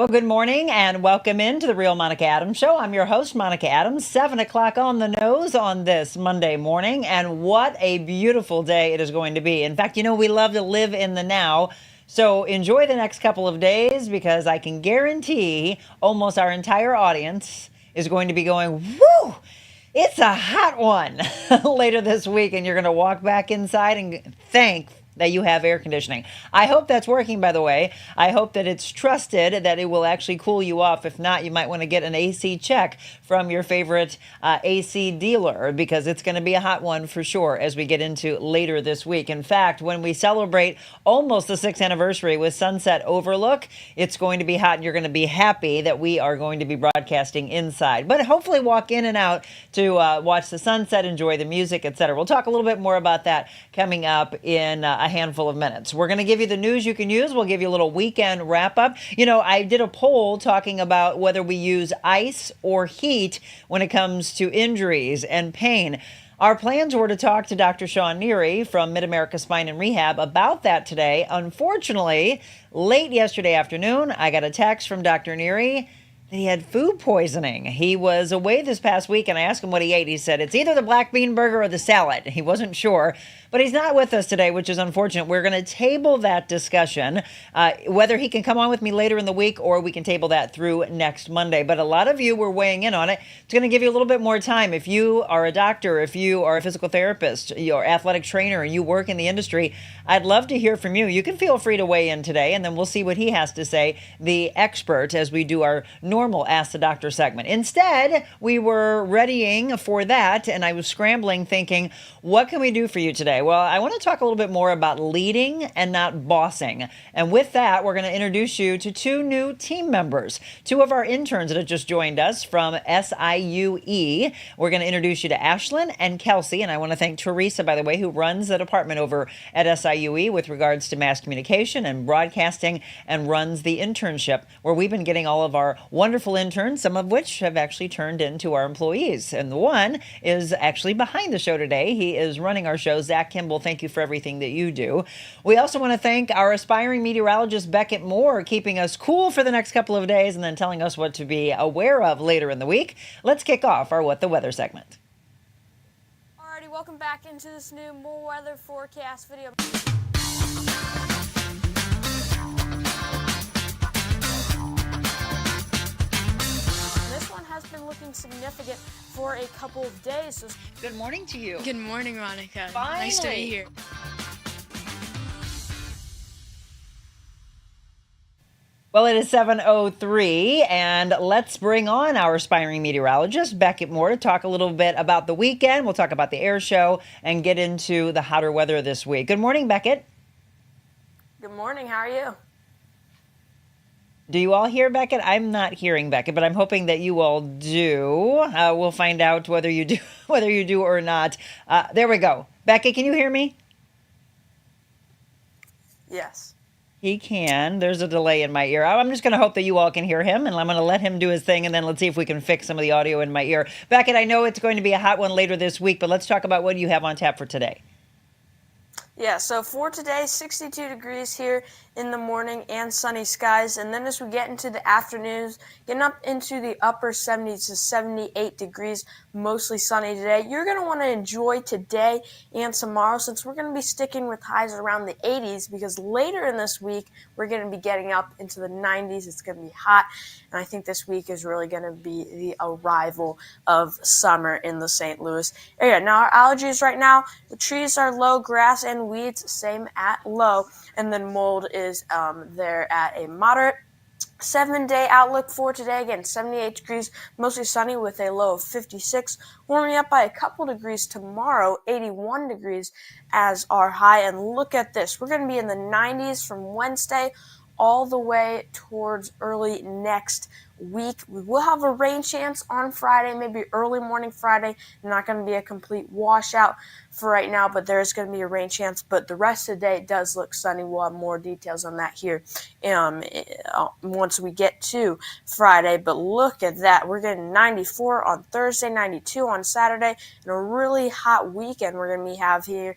Well, good morning and welcome into the Real Monica Adams Show. I'm your host, Monica Adams, 7 o'clock on the nose on this Monday morning. And what a beautiful day it is going to be. In fact, we love to live in the now. So enjoy the next couple of days because I can guarantee almost our entire audience is going to be going, woo! It's a hot one later this week, and you're going to walk back inside and thank that you have air conditioning. I hope that's working, by the way. I hope that it's trusted, that it will actually cool you off. If not, you might want to get an AC check from your favorite AC dealer because it's going to be a hot one for sure as we get into later this week. In fact, when we celebrate almost the 6th anniversary with Sunset Overlook, it's going to be hot and you're going to be happy that we are going to be broadcasting inside. But hopefully walk in and out to watch the sunset, enjoy the music, etc. We'll talk a little bit more about that coming up in a handful of minutes. We're going to give you the news you can use. We'll give you a little weekend wrap up. I did a poll talking about whether we use ice or heat when it comes to injuries and pain. Our plans were to talk to Dr. Sean Neary from Mid-America Spine and Rehab about that today. Unfortunately, late yesterday afternoon, I got a text from Dr. Neary that he had food poisoning. He was away this past week, and I asked him what he ate. He said it's either the black bean burger or the salad. He wasn't sure, but he's not with us today, which is unfortunate. We're going to table that discussion, whether he can come on with me later in the week or we can table that through next Monday. But a lot of you were weighing in on it. It's going to give you a little bit more time. If you are a doctor, if you are a physical therapist, you're an athletic trainer, and you work in the industry, I'd love to hear from you. You can feel free to weigh in today, and then we'll see what he has to say, the expert, as we do our normal Ask the Doctor segment. Instead, we were readying for that, and I was scrambling thinking, what can we do for you today? Well, I want to talk a little bit more about leading and not bossing. And with that, we're going to introduce you to two new team members, two of our interns that have just joined us from SIUE. We're going to introduce you to Ashlyn and Kelsey, and I want to thank Teresa, by the way, who runs the department over at SIUE with regards to mass communication and broadcasting and runs the internship where we've been getting all of our wonderful interns, some of which have actually turned into our employees. And the one is actually behind the show today. He is running our show. Zach Kimball, thank you for everything that you do. We also want to thank our aspiring meteorologist, Beckett Moore, keeping us cool for the next couple of days and then telling us what to be aware of later in the week. Let's kick off our What the Weather segment. Alrighty, welcome back into this new more weather forecast video. Has been looking significant for a couple of days. So good morning to you. Good morning, Monica. Finally. Nice to be here. Well, it is 7:03, and let's bring on our aspiring meteorologist, Beckett Moore, to talk a little bit about the weekend. We'll talk about the air show and get into the hotter weather this week. Good morning, Beckett. Good morning. How are you? Do you all hear Beckett? I'm not hearing Beckett, but I'm hoping that you all do. We'll find out whether you do or not. There we go. Beckett, can you hear me? Yes. He can. There's a delay in my ear. I'm just going to hope that you all can hear him, and I'm going to let him do his thing, and then let's see if we can fix some of the audio in my ear. Beckett, I know it's going to be a hot one later this week, but let's talk about what you have on tap for today. Yeah, so for today, 62 degrees here in the morning and sunny skies. And then as we get into the afternoons, getting up into the upper 70s to 78 degrees, mostly sunny today. You're going to want to enjoy today and tomorrow since we're going to be sticking with highs around the 80s because later in this week, we're going to be getting up into the 90s. It's going to be hot. And I think this week is really going to be the arrival of summer in the St. Louis area. Now, our allergies right now, the trees are low, grass and weeds, same at low. And then mold is there at a moderate. 7-day outlook for today. Again, 78 degrees, mostly sunny with a low of 56. Warming up by a couple degrees tomorrow, 81 degrees as our high. And look at this. We're going to be in the 90s from Wednesday all the way towards early next week. We will have a rain chance on Friday, maybe early morning Friday. Not going to be a complete washout for right now, but there is going to be a rain chance. But the rest of the day does look sunny. We'll have more details on that here once we get to Friday. But look at that. We're getting 94 on Thursday, 92 on Saturday, and a really hot weekend we're going to have here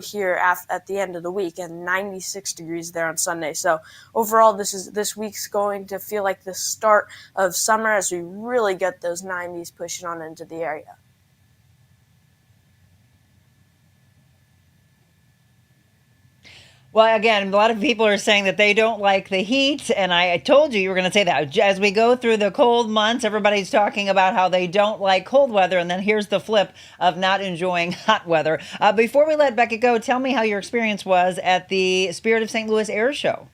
here at the end of the week, and 96 degrees there on Sunday. So overall, this week's going to feel like the start of summer as we really get those 90s pushing on into the area. Well, again, a lot of people are saying that they don't like the heat, and I told you were going to say that. As we go through the cold months, everybody's talking about how they don't like cold weather, and then here's the flip of not enjoying hot weather. Before we let Beckett go, tell me how your experience was at the Spirit of St. Louis Air Show.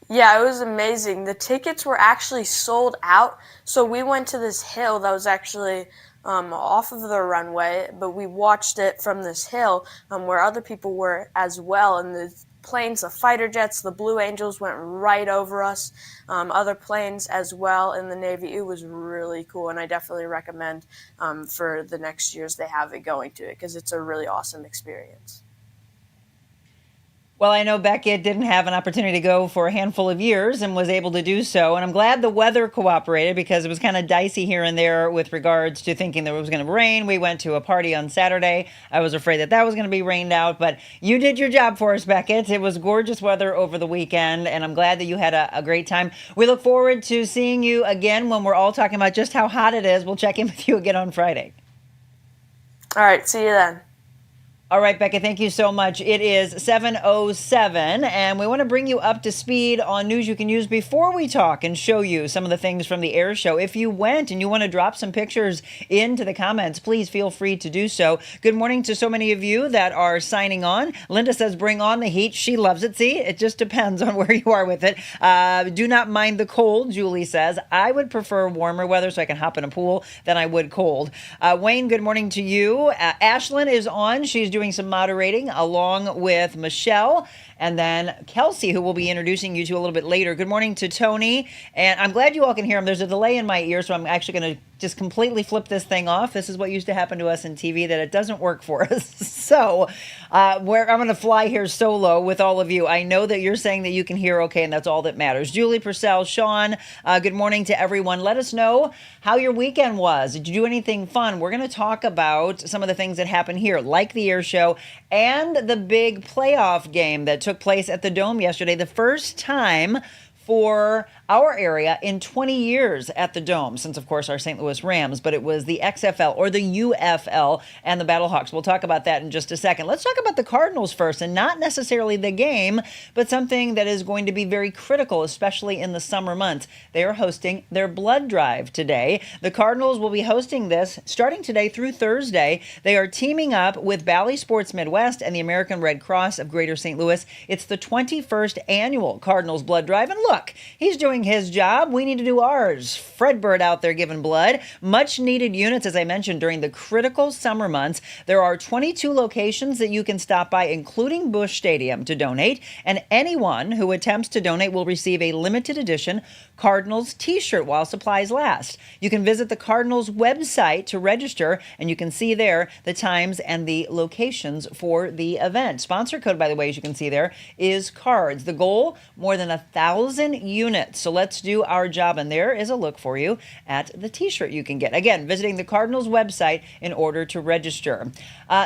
Yeah, it was amazing. The tickets were actually sold out, so we went to this hill that was actually off of the runway, but we watched it from this hill where other people were as well. And the planes, the fighter jets, the Blue Angels went right over us, other planes as well in the Navy. It was really cool, and I definitely recommend for the next years they have it going to it because it's a really awesome experience. Well, I know Beckett didn't have an opportunity to go for a handful of years and was able to do so. And I'm glad the weather cooperated because it was kind of dicey here and there with regards to thinking that it was going to rain. We went to a party on Saturday. I was afraid that was going to be rained out, but you did your job for us, Beckett. It was gorgeous weather over the weekend, and I'm glad that you had a great time. We look forward to seeing you again when we're all talking about just how hot it is. We'll check in with you again on Friday. All right, see you then. All right, Becca, thank you so much. It is 7:07, and we want to bring you up to speed on news you can use before we talk and show you some of the things from the air show. If you went and you want to drop some pictures into the comments, please feel free to do so. Good morning to so many of you that are signing on. Linda says, bring on the heat. She loves it. See, it just depends on where you are with it. Do not mind the cold, Julie says. I would prefer warmer weather so I can hop in a pool than I would cold. Wayne, good morning to you. Ashlyn is on. She's doing some moderating along with Michelle and then Kelsey, who we'll be introducing you to a little bit later. Good morning to Tony. And I'm glad you all can hear him. There's a delay in my ear, so I'm actually going to just completely flip this thing off. This is what used to happen to us in TV, that it doesn't work for us. So where I'm going to fly here solo with all of you. I know that you're saying that you can hear okay, and that's all that matters. Julie Purcell, Sean, good morning to everyone. Let us know how your weekend was. Did you do anything fun? We're going to talk about some of the things that happened here, like the air show and the big playoff game that took place at the Dome yesterday. The first time for our area in 20 years at the Dome, since, of course, our St. Louis Rams, but it was the XFL or the UFL and the Battlehawks. We'll talk about that in just a second. Let's talk about the Cardinals first, and not necessarily the game, but something that is going to be very critical, especially in the summer months. They are hosting their blood drive today. The Cardinals will be hosting this starting today through Thursday. They are teaming up with Bally Sports Midwest and the American Red Cross of Greater St. Louis. It's the 21st annual Cardinals blood drive, and look, he's doing his job. We need to do ours. Fred Bird out there giving blood. Much needed units, as I mentioned, during the critical summer months. There are 22 locations that you can stop by, including Busch Stadium, to donate. And anyone who attempts to donate will receive a limited edition Cardinals t-shirt while supplies last. You can visit the Cardinals website to register, and you can see there the times and the locations for the event. Sponsor code, by the way, as you can see there, is CARDS. The goal, more than 1,000 units. So let's do our job, and there is a look for you at the t-shirt you can get. Again, visiting the Cardinals website in order to register.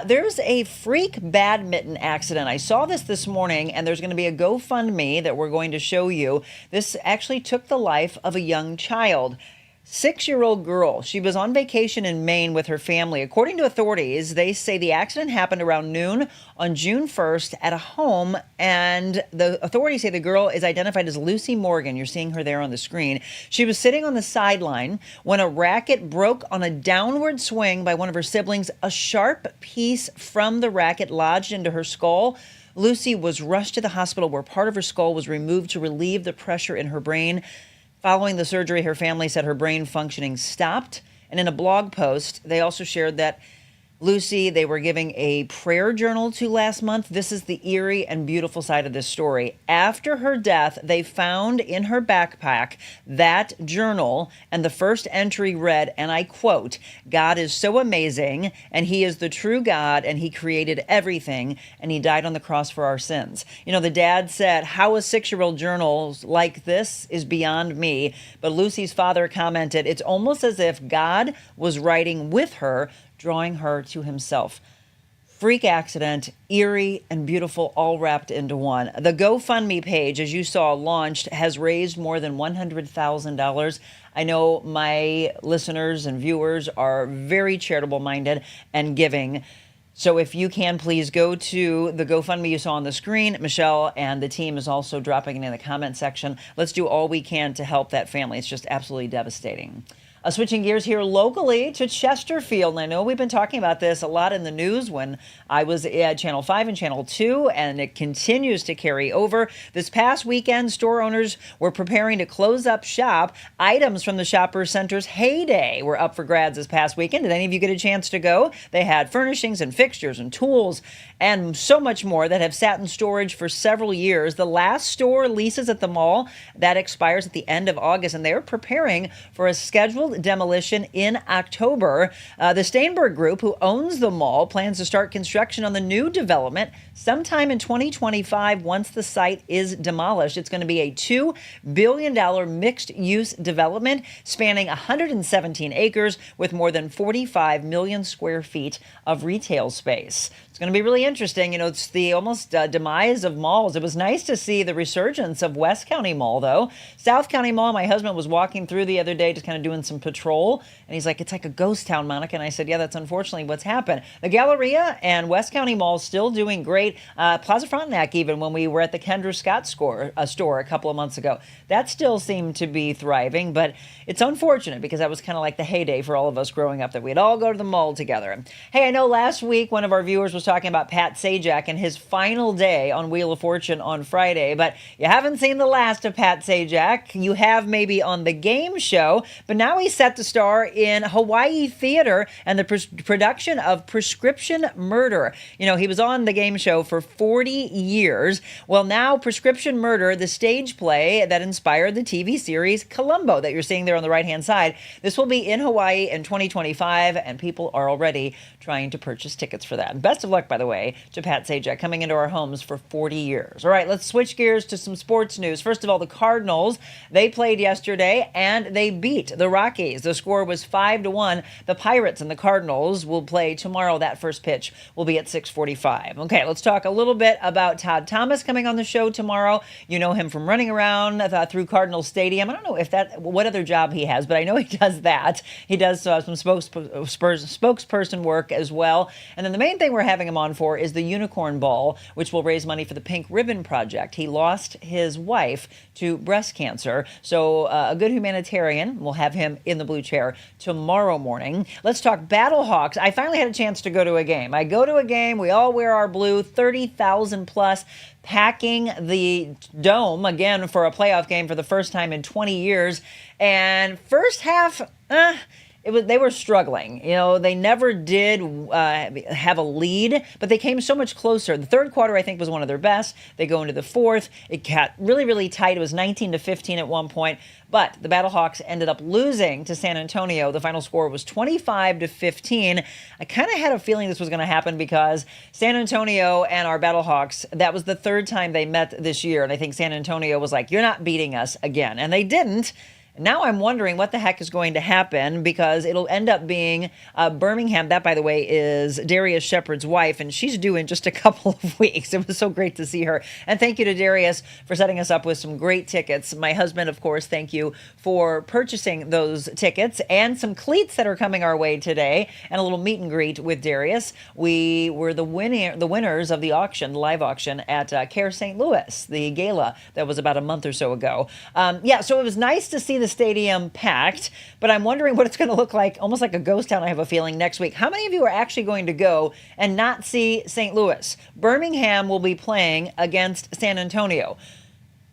There's a freak badminton accident. I saw this morning, and there's going to be a GoFundMe that we're going to show you. This actually took the life of a young child. 6-year-old girl. She was on vacation in Maine with her family. According to authorities, they say the accident happened around noon on June 1st at a home, and the authorities say the girl is identified as Lucy Morgan. You're seeing her there on the screen. She was sitting on the sideline when a racket broke on a downward swing by one of her siblings. A sharp piece from the racket lodged into her skull. Lucy was rushed to the hospital where part of her skull was removed to relieve the pressure in her brain. Following the surgery, her family said her brain functioning stopped. And in a blog post, they also shared that Lucy, they were giving a prayer journal to last month. This is the eerie and beautiful side of this story. After her death, they found in her backpack that journal, and the first entry read, and I quote, "God is so amazing, and he is the true God, and he created everything, and he died on the cross for our sins." You know, the dad said, how a 6-year-old journal like this is beyond me. But Lucy's father commented, it's almost as if God was writing with her, drawing her to himself. freak accident, eerie and beautiful, all wrapped into one. The GoFundMe page, as you saw, launched, has raised more than $100,000. I know my listeners and viewers are very charitable minded and giving. So if you can, please go to the GoFundMe you saw on the screen. Michelle and the team is also dropping it in the comment section. Let's do all we can to help that family. It's just absolutely devastating. Switching gears here locally to Chesterfield. And I know we've been talking about this a lot in the news when I was at Channel 5 and Channel 2, and it continues to carry over. This past weekend, store owners were preparing to close up shop. Items from the Shoppers Center's heyday were up for grabs this past weekend. Did any of you get a chance to go? They had furnishings and fixtures and tools and so much more that have sat in storage for several years. The last store leases at the mall, that expires at the end of August, and they're preparing for a scheduled demolition in October. The Steinberg Group, who owns the mall, plans to start construction on the new development sometime in 2025 once the site is demolished. It's going to be a $2 billion mixed-use development spanning 117 acres with more than 45 million square feet of retail space. It's going to be really interesting. You know, it's the almost demise of malls. It was nice to see the resurgence of West County Mall, though. South County Mall, my husband was walking through the other day, just kind of doing some patrol, and he's like, it's like a ghost town, Monica. And I said, yeah, that's unfortunately what's happened. The Galleria and West County Mall still doing great. Plaza Frontenac, even when we were at the Kendra Scott store a couple of months ago, that still seemed to be thriving, but it's unfortunate because that was kind of like the heyday for all of us growing up, that we'd all go to the mall together. Hey, I know last week one of our viewers was talking about Pat Sajak and his final day on Wheel of Fortune on Friday, but you haven't seen the last of Pat Sajak. You have maybe on the game show, but now he's set to star in Hawaii theater and the production of Prescription Murder. You know, he was on the game show for 40 years. Well, now Prescription Murder, the stage play that inspired the TV series Columbo that you're seeing there on the right-hand side, this will be in Hawaii in 2025, and people are already trying to purchase tickets for that. And best of luck, by the way, to Pat Sajak, coming into our homes for 40 years. All right, let's switch gears to some sports news. First of all, the Cardinals, they played yesterday and they beat the Rockies. The score was 5-1. The Pirates and the Cardinals will play tomorrow. That first pitch will be at 6:45. Okay, let's talk a little bit about Todd Thomas coming on the show tomorrow. You know him from running around through Cardinal Stadium. I don't know what other job he has, but I know he does that. He does some spokesperson work as well. And then the main thing we're having him on for is the Unicorn Ball, which will raise money for the Pink Ribbon Project. He lost his wife to breast cancer, so a good humanitarian. We'll have him in the blue chair tomorrow morning. Let's talk Battlehawks. I finally had a chance to go to a game. I go to a game, we all wear our blue, 30,000 plus, packing the dome again for a playoff game for the first time in 20 years. And first half, they were struggling. You know, they never did have a lead, but they came so much closer. The third quarter, I think, was one of their best. They go into the fourth. It got really, really tight. It was 19-15 at one point, but the Battlehawks ended up losing to San Antonio. The final score was 25-15. I kind of had a feeling this was going to happen because San Antonio and our Battlehawks, that was the third time they met this year, and I think San Antonio was like, you're not beating us again, and they didn't. Now I'm wondering what the heck is going to happen, because it'll end up being Birmingham. That, by the way, is Darius Shepard's wife, and she's due in just a couple of weeks. It was so great to see her. And thank you to Darius for setting us up with some great tickets. My husband, of course, thank you for purchasing those tickets and some cleats that are coming our way today, and a little meet and greet with Darius. We were the winners of the auction, the live auction at Care St. Louis, the gala that was about a month or so ago. So it was nice to see the stadium packed, but I'm wondering what it's going to look like, almost like a ghost town, I have a feeling, next week. How many of you are actually going to go and not see St. Louis? Birmingham will be playing against San Antonio.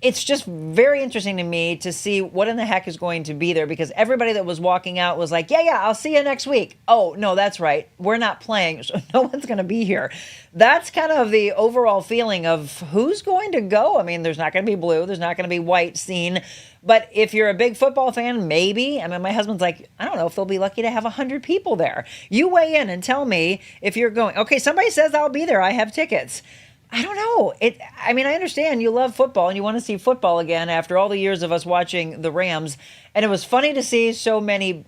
It's just very interesting to me to see what in the heck is going to be there, because everybody that was walking out was like, yeah, I'll see you next week. Oh, no, that's right. We're not playing, so no one's going to be here. That's kind of the overall feeling of who's going to go. I mean, there's not going to be blue. There's not going to be white seen. But if you're a big football fan, maybe. I mean, my husband's like, I don't know if they'll be lucky to have 100 people there. You weigh in and tell me if you're going. Okay, somebody says I'll be there. I have tickets. I don't know. I mean, I understand you love football and you want to see football again after all the years of us watching the Rams. And it was funny to see so many,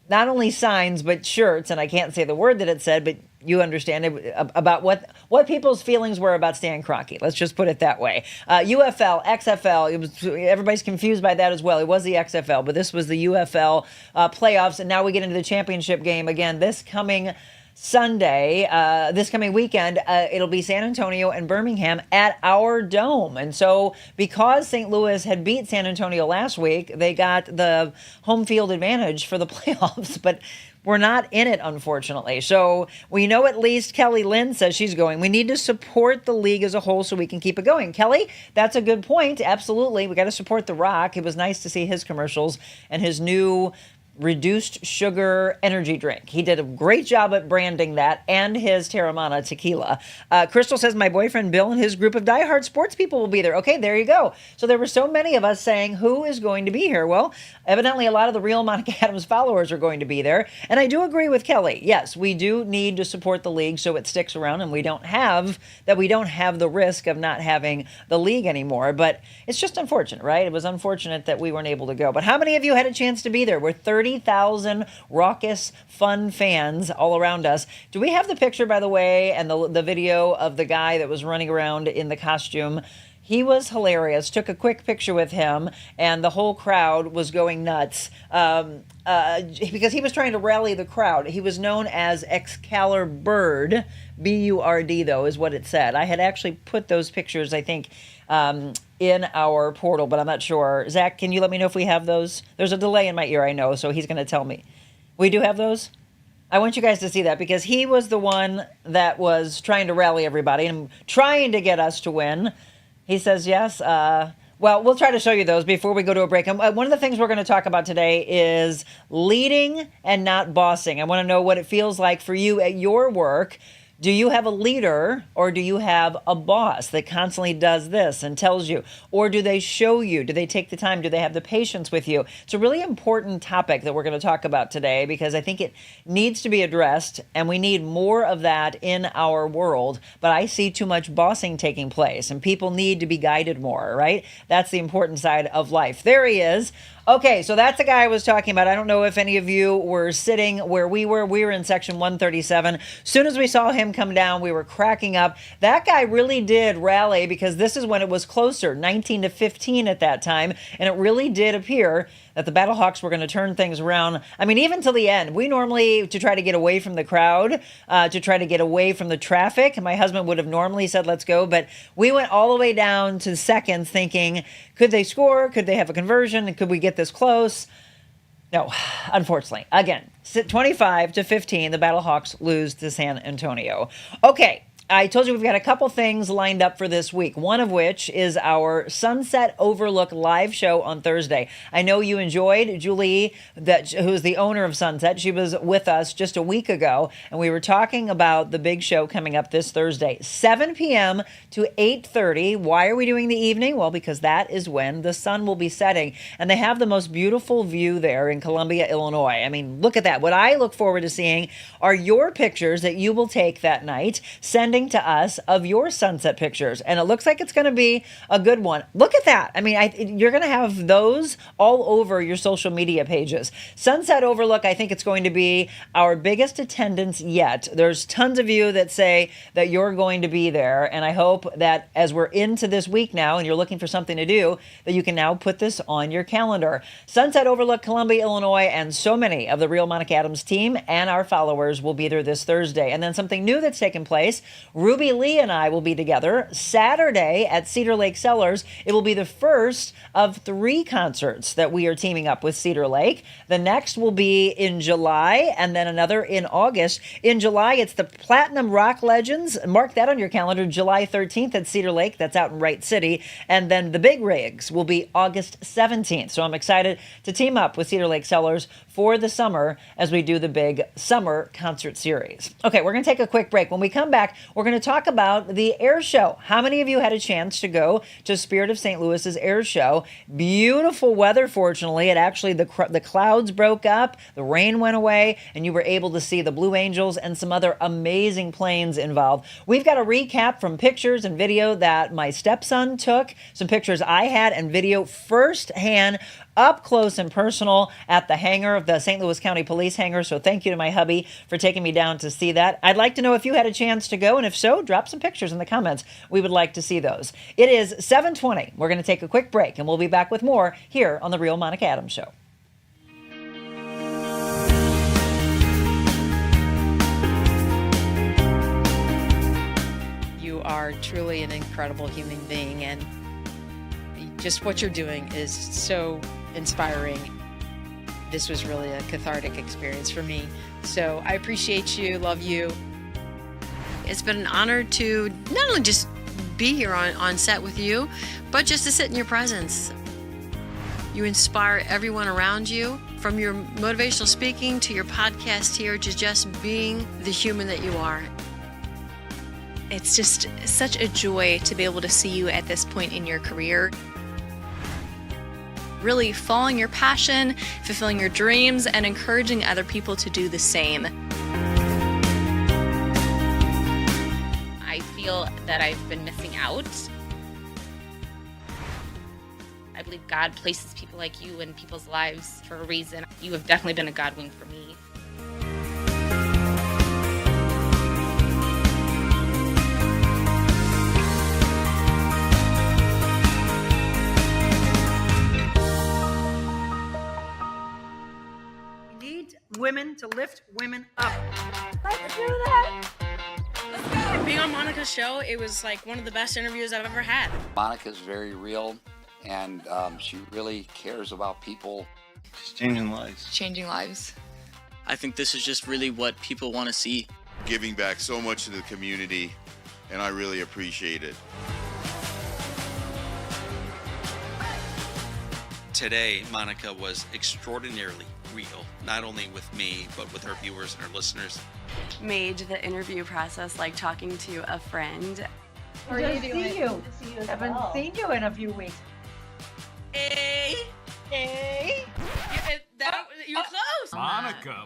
not only signs, but shirts. And I can't say the word that it said, but you understand about what people's feelings were about Stan Kroenke. Let's just put it that way. UFL, XFL, everybody's confused by that as well. It was the XFL, but this was the UFL playoffs, and now we get into the championship game again this coming Sunday, this coming weekend. It'll be San Antonio and Birmingham at our dome. And so because St. Louis had beat San Antonio last week, they got the home field advantage for the playoffs, but we're not in it, unfortunately. So we know at least Kelly Lynn says she's going. We need to support the league as a whole so we can keep it going. Kelly, that's a good point. Absolutely. We got to support The Rock. It was nice to see his commercials and his new reduced sugar energy drink. He did a great job at branding that and his Terramana tequila. Crystal says, my boyfriend Bill and his group of diehard sports people will be there. Okay, there you go. So there were so many of us saying, who is going to be here? Well, evidently a lot of the Real Monica Adams followers are going to be there. And I do agree with Kelly. Yes, we do need to support the league so it sticks around and we don't have the risk of not having the league anymore. But it's just unfortunate, right? It was unfortunate that we weren't able to go. But how many of you had a chance to be there? We're 30,000 raucous, fun fans all around us. Do we have the picture, by the way, and the video of the guy that was running around in the costume? He was hilarious. Took a quick picture with him, and the whole crowd was going nuts because he was trying to rally the crowd. He was known as Excalibur, B-U-R-D, though, is what it said. I had actually put those pictures, I think, in our portal, but I'm not sure. Zach, can you let me know if we have those? There's a delay in my ear, I know, so he's going to tell me. We do have those? I want you guys to see that because he was the one that was trying to rally everybody and trying to get us to win. He says yes. Well, we'll try to show you those before we go to a break. And one of the things we're going to talk about today is leading and not bossing. I want to know what it feels like for you at your work. Do you have a leader or do you have a boss that constantly does this and tells you? Or do they show you? Do they take the time? Do they have the patience with you? It's a really important topic that we're going to talk about today because I think it needs to be addressed and we need more of that in our world. But I see too much bossing taking place and people need to be guided more, right? That's the important side of life. There he is. Okay, so that's the guy I was talking about. I don't know if any of you were sitting where we were. We were in section 137. As soon as we saw him come down, we were cracking up. That guy really did rally because this is when it was closer, 19-15 at that time, and it really did appear that the Battlehawks were going to turn things around. I mean, even till the end. We normally, to try to get away from the crowd, to try to get away from the traffic, and my husband would have normally said, let's go, but we went all the way down to seconds thinking, could they score? Could they have a conversion? Could we get this close? No, unfortunately. Again, 25-15, the Battlehawks lose to San Antonio. Okay. I told you we've got a couple things lined up for this week, one of which is our Sunset Overlook live show on Thursday. I know you enjoyed Julie, who's the owner of Sunset. She was with us just a week ago, and we were talking about the big show coming up this Thursday, 7 p.m. to 8:30. Why are we doing the evening? Well, because that is when the sun will be setting, and they have the most beautiful view there in Columbia, Illinois. I mean, look at that. What I look forward to seeing are your pictures that you will take that night, sending to us of your sunset pictures, and it looks like it's going to be a good one. Look at that. I mean, you're going to have those all over your social media pages. Sunset Overlook, I think it's going to be our biggest attendance yet. There's tons of you that say that you're going to be there, and I hope that as we're into this week now and you're looking for something to do, that you can now put this on your calendar. Sunset Overlook, Columbia, Illinois, and so many of the Real Monica Adams team and our followers will be there this Thursday. And then something new that's taken place, Ruby, Leigh and I will be together Saturday at Cedar Lake Cellars. It will be the first of 3 concerts that we are teaming up with Cedar Lake. The next will be in July and then another in August. In July, it's the Platinum Rock Legends. Mark that on your calendar, July 13th at Cedar Lake. That's out in Wright City. And then the Big Rigs will be August 17th. So I'm excited to team up with Cedar Lake Cellars for the summer as we do the big summer concert series. Okay, we're going to take a quick break. When we come back, we're going to talk about the air show. How many of you had a chance to go to Spirit of St. Louis's air show? Beautiful weather, fortunately. It actually, the clouds broke up, the rain went away, and you were able to see the Blue Angels and some other amazing planes involved. We've got a recap from pictures and video that my stepson took, some pictures I had, and video firsthand, up close and personal at the hangar of the St. Louis County Police hangar. So thank you to my hubby for taking me down to see that. I'd like to know if you had a chance to go, and if so, drop some pictures in the comments. We would like to see those. It is 7:20. We're going to take a quick break, and we'll be back with more here on The Real Monica Adams Show. You are truly an incredible human being, and just what you're doing is so inspiring. This was really a cathartic experience for me. So I appreciate you, love you. It's been an honor to not only just be here on set with you, but just to sit in your presence. You inspire everyone around you, from your motivational speaking to your podcast here, to just being the human that you are. It's just such a joy to be able to see you at this point in your career. Really following your passion, fulfilling your dreams, and encouraging other people to do the same. I feel that I've been missing out. I believe God places people like you in people's lives for a reason. You have definitely been a God wing for me. Women to lift women up. Let's do that. Being on Monica's show, it was like one of the best interviews I've ever had. Monica's very real, and she really cares about people. She's changing lives. Changing lives. I think this is just really what people want to see. Giving back so much to the community, and I really appreciate it. Today, Monica was extraordinarily real, not only with me, but with her viewers and her listeners. Made the interview process like talking to a friend. How are you doing? See you. Haven't seen you in a few weeks. Hey! You're close! Monica!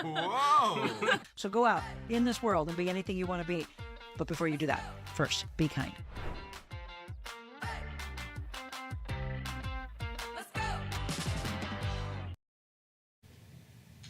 Whoa! So go out in this world and be anything you want to be. But before you do that, first, be kind.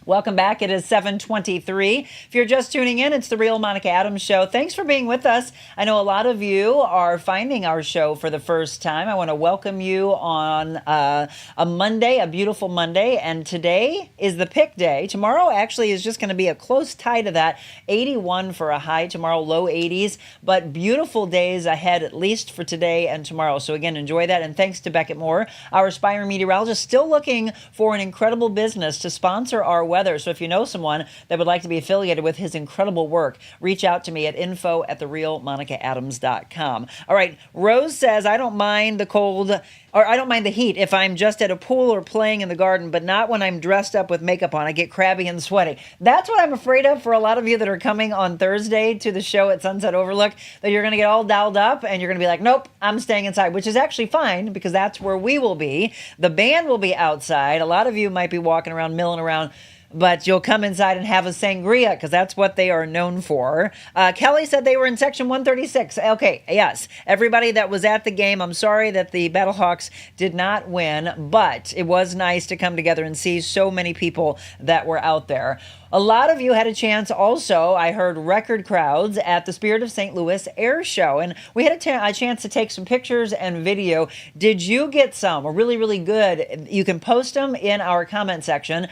Welcome back. It is 7:23. If you're just tuning in, it's The Real Monica Adams Show. Thanks for being with us. I know a lot of you are finding our show for the first time. I want to welcome you on a Monday, a beautiful Monday. And today is the pick day. Tomorrow actually is just going to be a close tie to that. 81 for a high tomorrow, low 80s. But beautiful days ahead, at least for today and tomorrow. So again, enjoy that. And thanks to Beckett Moore, our aspiring meteorologist, still looking for an incredible business to sponsor our weather. So if you know someone that would like to be affiliated with his incredible work, reach out to me at info@TheRealMonicaAdams.com. All right. Rose says, I don't mind the cold, or I don't mind the heat if I'm just at a pool or playing in the garden, but not when I'm dressed up with makeup on. I get crabby and sweaty. That's what I'm afraid of for a lot of you that are coming on Thursday to the show at Sunset Overlook, that you're going to get all dolled up and you're going to be like, nope, I'm staying inside, which is actually fine because that's where we will be. The band will be outside. A lot of you might be walking around, milling around, but you'll come inside and have a sangria because that's what they are known for. Kelly said they were in section 136. Okay, yes. Everybody that was at the game, I'm sorry that the Battlehawks did not win, but it was nice to come together and see so many people that were out there. A lot of you had a chance also, I heard record crowds at the Spirit of St. Louis Air Show, and we had a chance to take some pictures and video. Did you get some? Really, really good. You can post them in our comment section.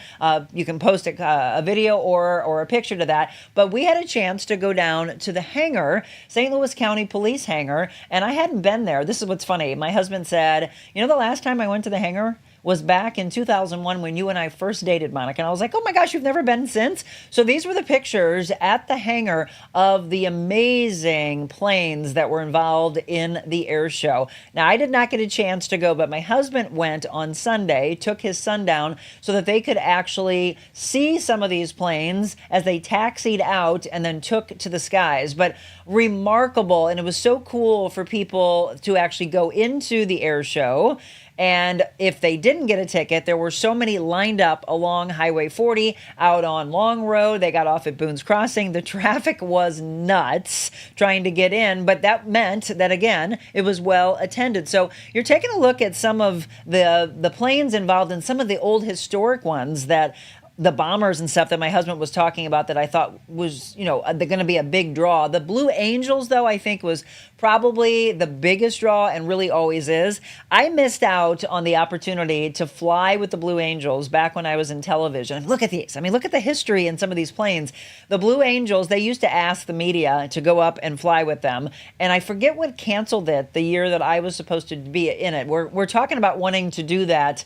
You can post a video or a picture to that, but we had a chance to go down to the hangar, St. Louis County Police hangar, and I hadn't been there. This is what's funny. My husband said, you know, the last time I went to the hangar was back in 2001 when you and I first dated, Monica. And I was like, oh my gosh, you've never been since? So these were the pictures at the hangar of the amazing planes that were involved in the air show. Now, I did not get a chance to go, but my husband went on Sunday, took his son down so that they could actually see some of these planes as they taxied out and then took to the skies. But remarkable, and it was so cool for people to actually go into the air show. And if they didn't get a ticket, there were so many lined up along Highway 40 out on Long Road. They got off at Boone's Crossing. The traffic was nuts trying to get in, but that meant that, again, it was well attended. So you're taking a look at some of the planes involved and some of the old historic ones that the bombers and stuff that my husband was talking about that I thought was, they're going to be a big draw. The Blue Angels, though, I think was probably the biggest draw and really always is. I missed out on the opportunity to fly with the Blue Angels back when I was in television. Look at these. I mean, look at the history in some of these planes. The Blue Angels, they used to ask the media to go up and fly with them. And I forget what canceled it the year that I was supposed to be in it. We're talking about wanting to do that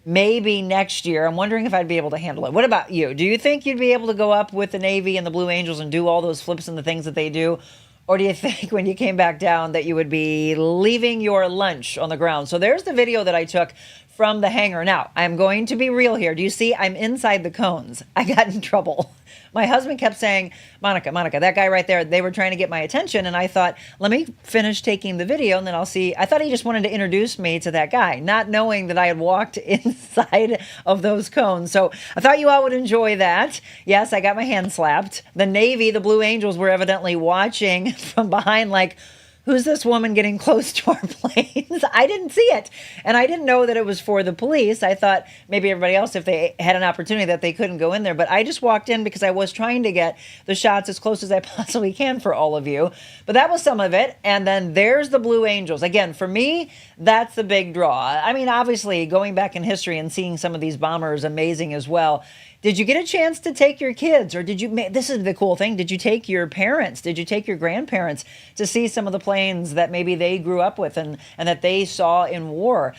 maybe next year. I'm wondering if I'd be able to handle it. What about you? Do you think you'd be able to go up with the Navy and the Blue Angels and do all those flips and the things that they do? Or do you think when you came back down that you would be leaving your lunch on the ground? So there's the video that I took from the hangar. Now, I'm going to be real here. Do you see? I'm inside the cones. I got in trouble. My husband kept saying, Monica, that guy right there, they were trying to get my attention. And I thought, let me finish taking the video and then I'll see. I thought he just wanted to introduce me to that guy, not knowing that I had walked inside of those cones. So I thought you all would enjoy that. Yes, I got my hand slapped. The Navy, the Blue Angels were evidently watching from behind like, who's this woman getting close to our planes? I didn't see it. And I didn't know that it was for the police. I thought maybe everybody else, if they had an opportunity, that they couldn't go in there. But I just walked in because I was trying to get the shots as close as I possibly can for all of you. But that was some of it. And then there's the Blue Angels. Again, for me, that's the big draw. I mean, obviously, going back in history and seeing some of these bombers, amazing as well. Did you get a chance to take your kids, or did you, this is the cool thing, did you take your parents, did you take your grandparents to see some of the planes that maybe they grew up with and that they saw in war?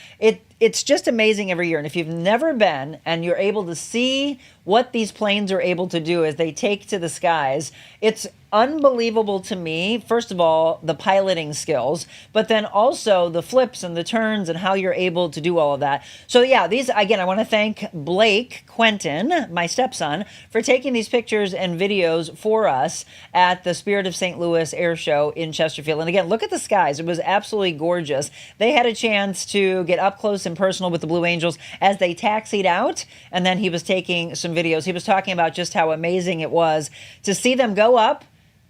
It's just amazing every year. And if you've never been and you're able to see what these planes are able to do as they take to the skies, it's unbelievable to me. First of all, the piloting skills, but then also the flips and the turns and how you're able to do all of that. So yeah, these, again, I want to thank Blake Quentin, my stepson, for taking these pictures and videos for us at the Spirit of St. Louis Air Show in Chesterfield. And again, look at the skies. It was absolutely gorgeous. They had a chance to get up close and personal with the Blue Angels as they taxied out, and then he was taking some videos. He was talking about just how amazing it was to see them go up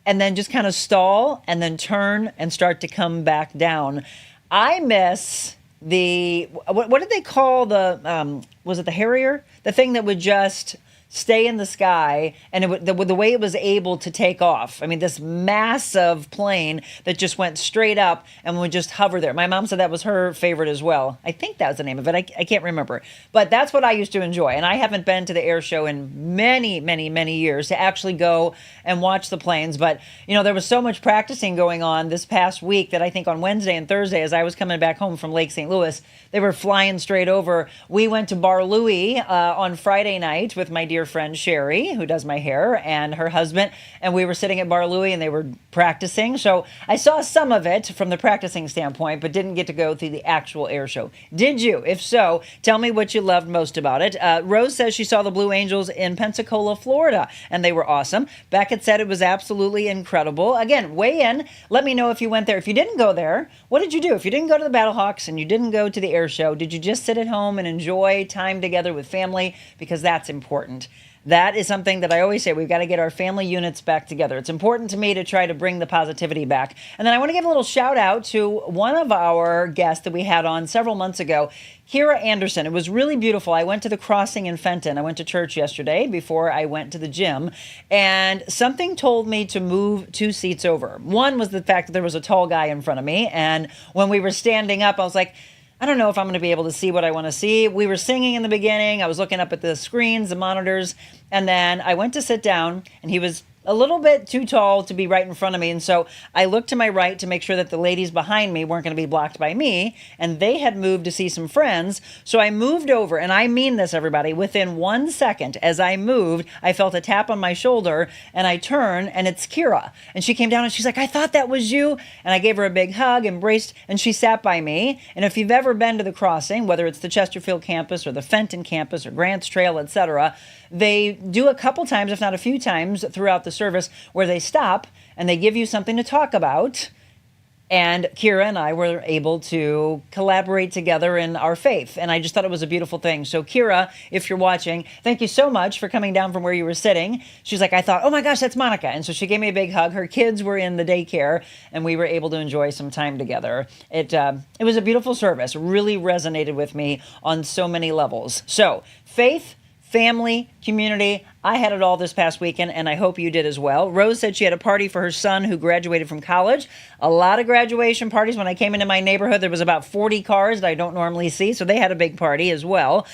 and then just kind of stall and then turn and start to come back down. I miss the, what did they call the, was it the Harrier? The thing that would just stay in the sky, and the way it was able to take off. I mean, this massive plane that just went straight up and would just hover there. My mom said that was her favorite as well. I think that was the name of it. I can't remember. But that's what I used to enjoy. And I haven't been to the air show in many, many, many years to actually go and watch the planes. But, there was so much practicing going on this past week that I think on Wednesday and Thursday, as I was coming back home from Lake St. Louis, they were flying straight over. We went to Bar Louie on Friday night with my dear friend Sherry, who does my hair, and her husband, and we were sitting at Bar Louie and they were practicing. So I saw some of it from the practicing standpoint, but didn't get to go through the actual air show. Did you? If so, tell me what you loved most about it. Rose says she saw the Blue Angels in Pensacola, Florida, and they were awesome. Beckett said it was absolutely incredible. Again, weigh in. Let me know if you went there. If you didn't go there, what did you do? If you didn't go to the Battlehawks and you didn't go to the air show, did you just sit at home and enjoy time together with family? Because that's important. That is something that I always say, we've got to get our family units back together. It's important to me to try to bring the positivity back. And then I want to give a little shout out to one of our guests that we had on several months ago, Kira Anderson. It was really beautiful. I went to the crossing in Fenton. I went to church yesterday before I went to the gym, and something told me to move 2 seats over. One was the fact that there was a tall guy in front of me, and when we were standing up, I was like, I don't know if I'm going to be able to see what I want to see. We were singing in the beginning. I was looking up at the screens, the monitors, and then I went to sit down, and he was a little bit too tall to be right in front of me. And so I looked to my right to make sure that the ladies behind me weren't going to be blocked by me. And they had moved to see some friends. So I moved over, and I mean this, everybody, within 1 second as I moved, I felt a tap on my shoulder, and I turn, and it's Kira. And she came down and she's like, I thought that was you. And I gave her a big hug, embraced, and she sat by me. And if you've ever been to the Crossing, whether it's the Chesterfield campus or the Fenton campus or Grants Trail, etc., they do a couple times, if not a few times, throughout the service where they stop and they give you something to talk about. And Kira and I were able to collaborate together in our faith. And I just thought it was a beautiful thing. So Kira, if you're watching, thank you so much for coming down from where you were sitting. She's like, I thought, oh my gosh, that's Monica. And so she gave me a big hug. Her kids were in the daycare and we were able to enjoy some time together. It was a beautiful service, really resonated with me on so many levels. So faith, family, community. I had it all this past weekend, and I hope you did as well. Rose said she had a party for her son who graduated from college. A lot of graduation parties. When I came into my neighborhood, there was about 40 cars that I don't normally see, so they had a big party as well.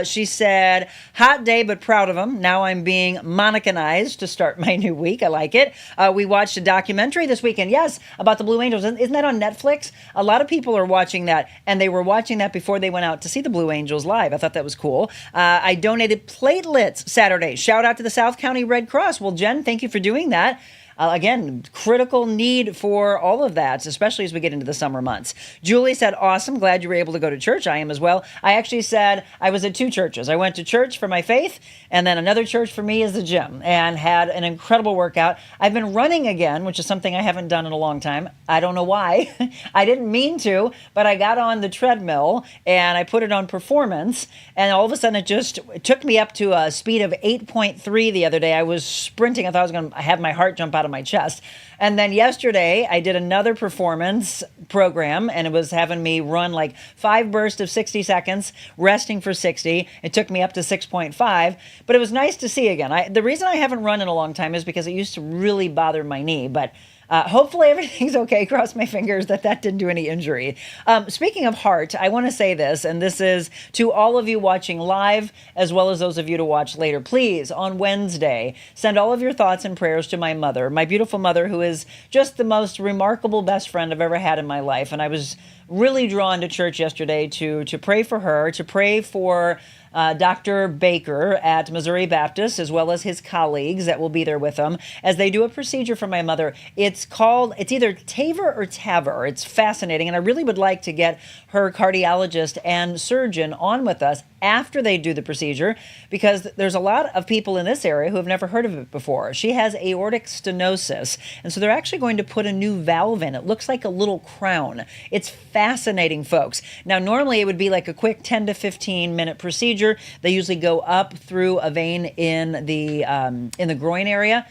She said, hot day, but proud of them. Now I'm being Monicanized to start my new week. I like it. We watched a documentary this weekend, yes, about the Blue Angels. Isn't that on Netflix? A lot of people are watching that, and they were watching that before they went out to see the Blue Angels live. I thought that was cool. I donated platelets Saturday. Shout out to the South County Red Cross. Well, Jen, thank you for doing that. Again, critical need for all of that, especially as we get into the summer months. Julie said, awesome. Glad you were able to go to church. I am as well. I actually said I was at two churches. I went to church for my faith, and then another church for me is the gym, and had an incredible workout. I've been running again, which is something I haven't done in a long time. I don't know why. I didn't mean to, but I got on the treadmill, and I put it on performance, and all of a sudden it took me up to a speed of 8.3 the other day. I was sprinting. I thought I was going to have my heart jump out of my chest. And then yesterday I did another performance program, and it was having me run like 5 bursts of 60 seconds, resting for 60. It took me up to 6.5, but it was nice to see again. The reason I haven't run in a long time is because it used to really bother my knee, but hopefully everything's okay. Cross my fingers that didn't do any injury. Speaking of heart, I want to say this, and this is to all of you watching live, as well as those of you to watch later. Please, on Wednesday, send all of your thoughts and prayers to my mother, my beautiful mother, who is just the most remarkable best friend I've ever had in my life. And I was really drawn to church yesterday to pray for her, to pray for Dr. Baker at Missouri Baptist, as well as his colleagues that will be there with him as they do a procedure for my mother. It's either TAVR or TAVR. It's fascinating, and I really would like to get her cardiologist and surgeon on with us after they do the procedure, because there's a lot of people in this area who have never heard of it before. She has aortic stenosis, and so they're actually going to put a new valve in. It looks like a little crown. It's fascinating, folks. Now, normally it would be like a quick 10 to 15 minute procedure. They usually go up through a vein in the groin area.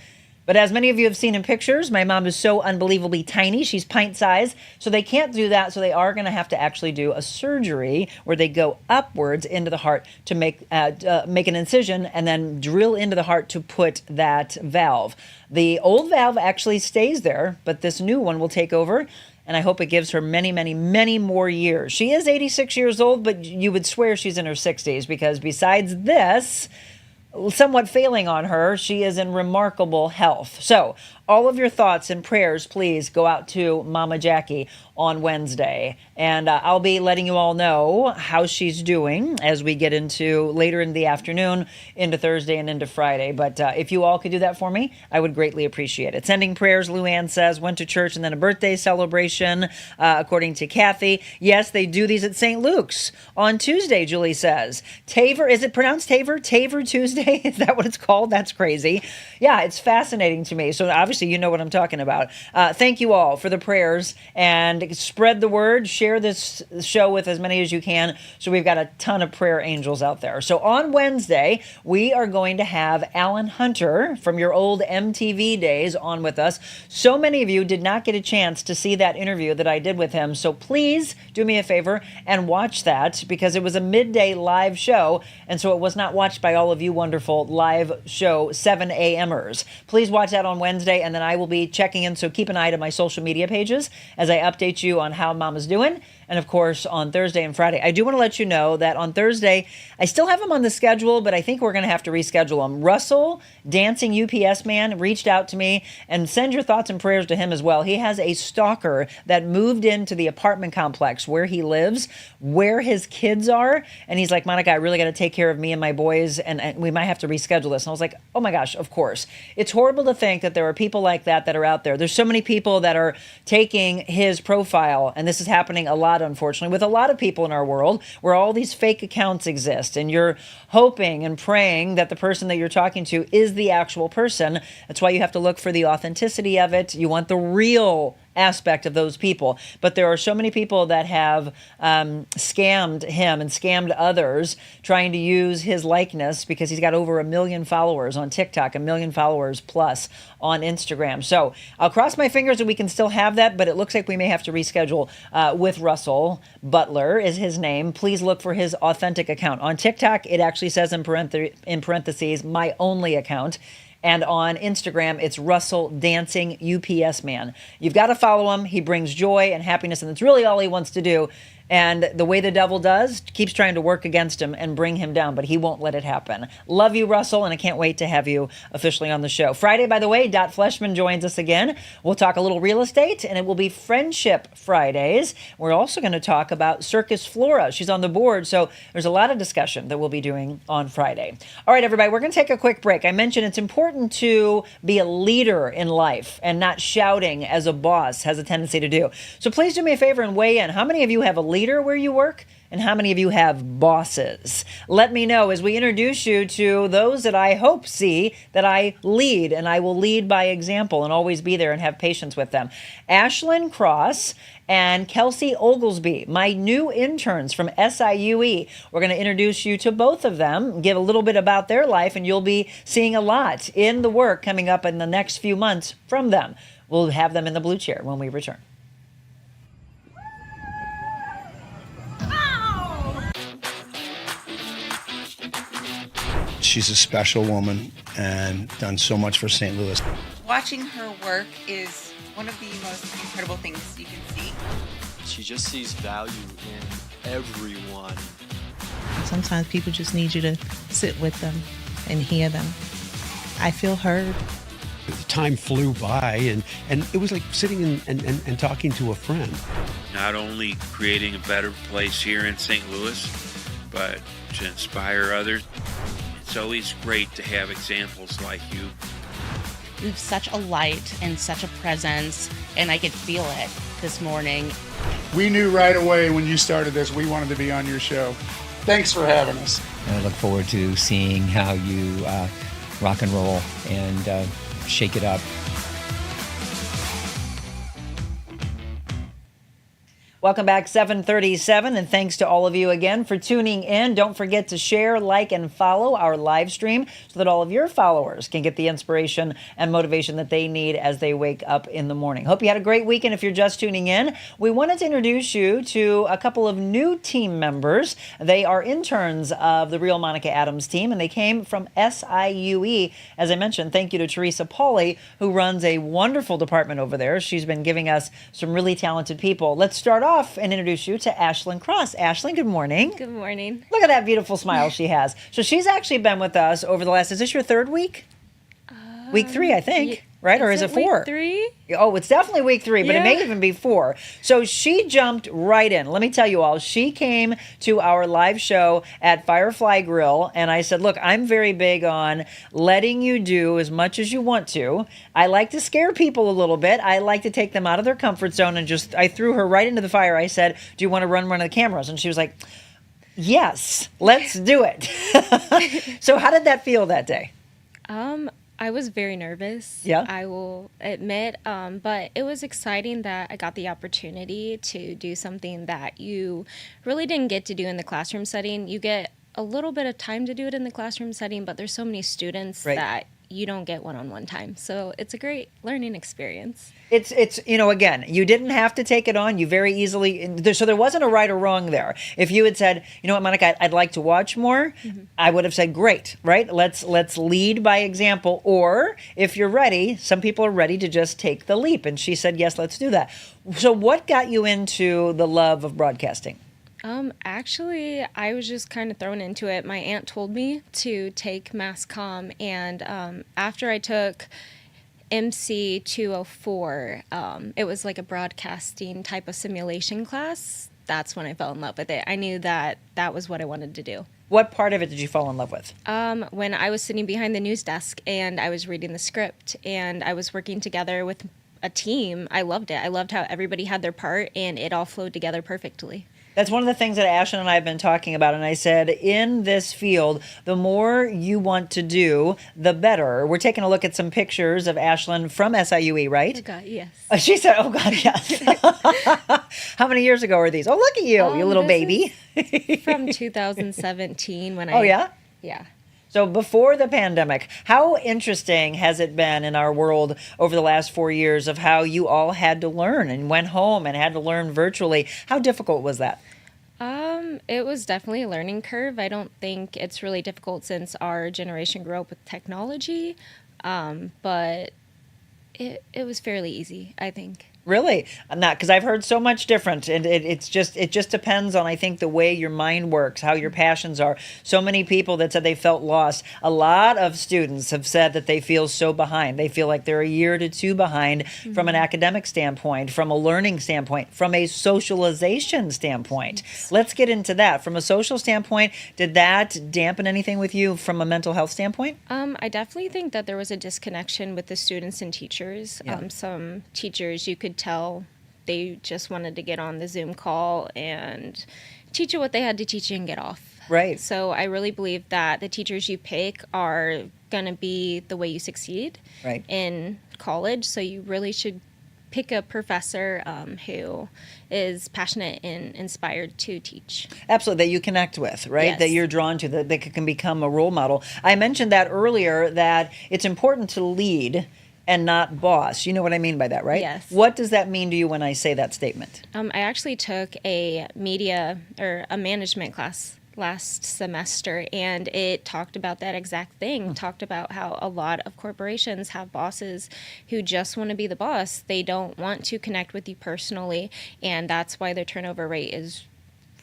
But as many of you have seen in pictures, my mom is so unbelievably tiny. She's pint size. So they can't do that. So they are going to have to actually do a surgery where they go upwards into the heart to make an incision and then drill into the heart to put that valve. The old valve actually stays there, but this new one will take over. And I hope it gives her many, many, many more years. She is 86 years old, but you would swear she's in her 60s, because besides this somewhat failing on her, she is in remarkable health. So all of your thoughts and prayers, please go out to Mama Jackie on Wednesday. And I'll be letting you all know how she's doing as we get into later in the afternoon, into Thursday and into Friday. But if you all could do that for me, I would greatly appreciate it. Sending prayers, Luann says, went to church and then a birthday celebration, according to Kathy. Yes, they do these at St. Luke's on Tuesday, Julie says. TAVR, is it pronounced TAVR? TAVR Tuesday? Is that what it's called? That's crazy. Yeah, it's fascinating to me. So obviously you know what I'm talking about. Thank you all for the prayers, and spread the word. Share this show with as many as you can. So we've got a ton of prayer angels out there. So on Wednesday, we are going to have Alan Hunter from your old MTV days on with us. So many of you did not get a chance to see that interview that I did with him. So please do me a favor and watch that, because it was a midday live show. And so it was not watched by all of you wonderful live show 7 a.m.ers. Please watch that on Wednesday, and then I will be checking in. So keep an eye to my social media pages as I update you on how Mama's doing. and of course on Thursday and Friday. I do want to let you know that on Thursday, I still have him on the schedule, but I think we're going to have to reschedule him. Russell, Dancing UPS Man, reached out to me, and send your thoughts and prayers to him as well. He has a stalker that moved into the apartment complex where he lives, where his kids are, and he's like, Monica, I really got to take care of me and my boys, and we might have to reschedule this. And I was like, oh my gosh, of course. It's horrible to think that there are people like that are out there. There's so many people that are taking his profile, and this is happening a lot, unfortunately, with a lot of people in our world, where all these fake accounts exist, and you're hoping and praying that the person that you're talking to is the actual person. That's why you have to look for the authenticity of it. You want the real aspect of those people. But there are so many people that have scammed him and scammed others, trying to use his likeness, because he's got over 1 million followers on TikTok, 1 million followers plus on Instagram. So I'll cross my fingers that we can still have that, but it looks like we may have to reschedule with Russell. Butler is his name. Please look for his authentic account. On TikTok, it actually says in parentheses, my only account. And on Instagram, it's Russell Dancing UPS Man. You've got to follow him. He brings joy and happiness, and it's really all he wants to do. And the way the devil does, keeps trying to work against him and bring him down, but he won't let it happen. Love you, Russell, and I can't wait to have you officially on the show. Friday, by the way, Dot Fleshman joins us again. We'll talk a little real estate, and it will be Friendship Fridays. We're also going to talk about Circus Flora. She's on the board, so there's a lot of discussion that we'll be doing on Friday. All right, everybody, we're going to take a quick break. I mentioned it's important to be a leader in life and not shouting as a boss has a tendency to do. So please do me a favor and weigh in. How many of you have a leader where you work, and how many of you have bosses? Let me know as we introduce you to those that I hope see that I lead, and I will lead by example and always be there and have patience with them. Ashlyn Cross and Kelsey Oglesby, my new interns from SIUE. We're going to introduce you to both of them, give a little bit about their life, and you'll be seeing a lot in the work coming up in the next few months from them. We'll have them in the blue chair when we return. She's a special woman and done so much for St. Louis. Watching her work is one of the most incredible things you can see. She just sees value in everyone. Sometimes people just need you to sit with them and hear them. I feel heard. The time flew by, and it was like sitting and talking to a friend. Not only creating a better place here in St. Louis, but to inspire others. It's always great to have examples like you. You have such a light and such a presence, and I could feel it this morning. We knew right away when you started this, we wanted to be on your show. Thanks for having us. I look forward to seeing how you rock and roll and shake it up. Welcome back, 7:37, and thanks to all of you again for tuning in. Don't forget to share, like, and follow our live stream so that all of your followers can get the inspiration and motivation that they need as they wake up in the morning. Hope you had a great weekend. If you're just tuning in, we wanted to introduce you to a couple of new team members. They are interns of the Real Monica Adams team, and they came from SIUE. As I mentioned, thank you to Teresa Pauly, who runs a wonderful department over there. She's been giving us some really talented people. Let's start off and introduce you to Ashlyn Cross. Ashlyn, good morning. Good morning. Look at that beautiful smile she has. So she's actually been with us over the last, is this your third week? Week 3, I think, right? Or is it 4? Week 3? Oh, it's definitely week 3, but it may even be 4. So she jumped right in. Let me tell you all, she came to our live show at Firefly Grill, and I said, look, I'm very big on letting you do as much as you want to. I like to scare people a little bit. I like to take them out of their comfort zone, and I threw her right into the fire. I said, do you want to run one of the cameras? And she was like, yes, let's do it. So how did that feel that day? I was very nervous. Yeah. I will admit, but it was exciting that I got the opportunity to do something that you really didn't get to do in the classroom setting. You get a little bit of time to do it in the classroom setting, but there's so many students that you don't get one-on-one time. So it's a great learning experience. It's again, you didn't have to take it on. You very easily, so there wasn't a right or wrong there. If you had said, you know what, Monica, I'd like to watch more, I would have said, great, right? Let's lead by example. Or if you're ready, some people are ready to just take the leap. And she said, yes, let's do that. So what got you into the love of broadcasting? Actually, I was just kind of thrown into it. My aunt told me to take Mass Comm, and after I took MC 204, it was like a broadcasting type of simulation class. That's when I fell in love with it. I knew that that was what I wanted to do. What part of it did you fall in love with? When I was sitting behind the news desk and I was reading the script and I was working together with a team, I loved it. I loved how everybody had their part and it all flowed together perfectly. That's one of the things that Ashlyn and I have been talking about. And I said, in this field, the more you want to do, the better. We're taking a look at some pictures of Ashlyn from SIUE, right? Oh, God, yes. She said, oh, God, yes. How many years ago are these? Oh, look at you, you little baby. From 2017 when I... Oh, yeah? Yeah. So before the pandemic, how interesting has it been in our world over the last 4 years of how you all had to learn and went home and had to learn virtually? How difficult was that? It was definitely a learning curve. I don't think it's really difficult since our generation grew up with technology, but it was fairly easy, I think. Really? Not because I've heard so much different, and it just depends on, I think, the way your mind works, how your passions are. So many people that said they felt lost. A lot of students have said that they feel so behind. They feel like they're a year to two behind from an academic standpoint, from a learning standpoint, from a socialization standpoint. Let's get into that. From a social standpoint, did that dampen anything with you from a mental health standpoint? I definitely think that there was a disconnection with the students and teachers. Yeah. Some teachers, you could tell they just wanted to get on the Zoom call and teach you what they had to teach you and get off. Right. So I really believe that the teachers you pick are going to be the way you succeed in college. So you really should pick a professor who is passionate and inspired to teach. Absolutely, that you connect with, right? Yes. That you're drawn to, that they can become a role model. I mentioned that earlier, that it's important to lead and not boss. You know what I mean by that, right? Yes. What does that mean to you when I say that statement? I actually took a management class last semester, and it talked about that exact thing. Talked about how a lot of corporations have bosses who just want to be the boss. They don't want to connect with you personally, and that's why their turnover rate is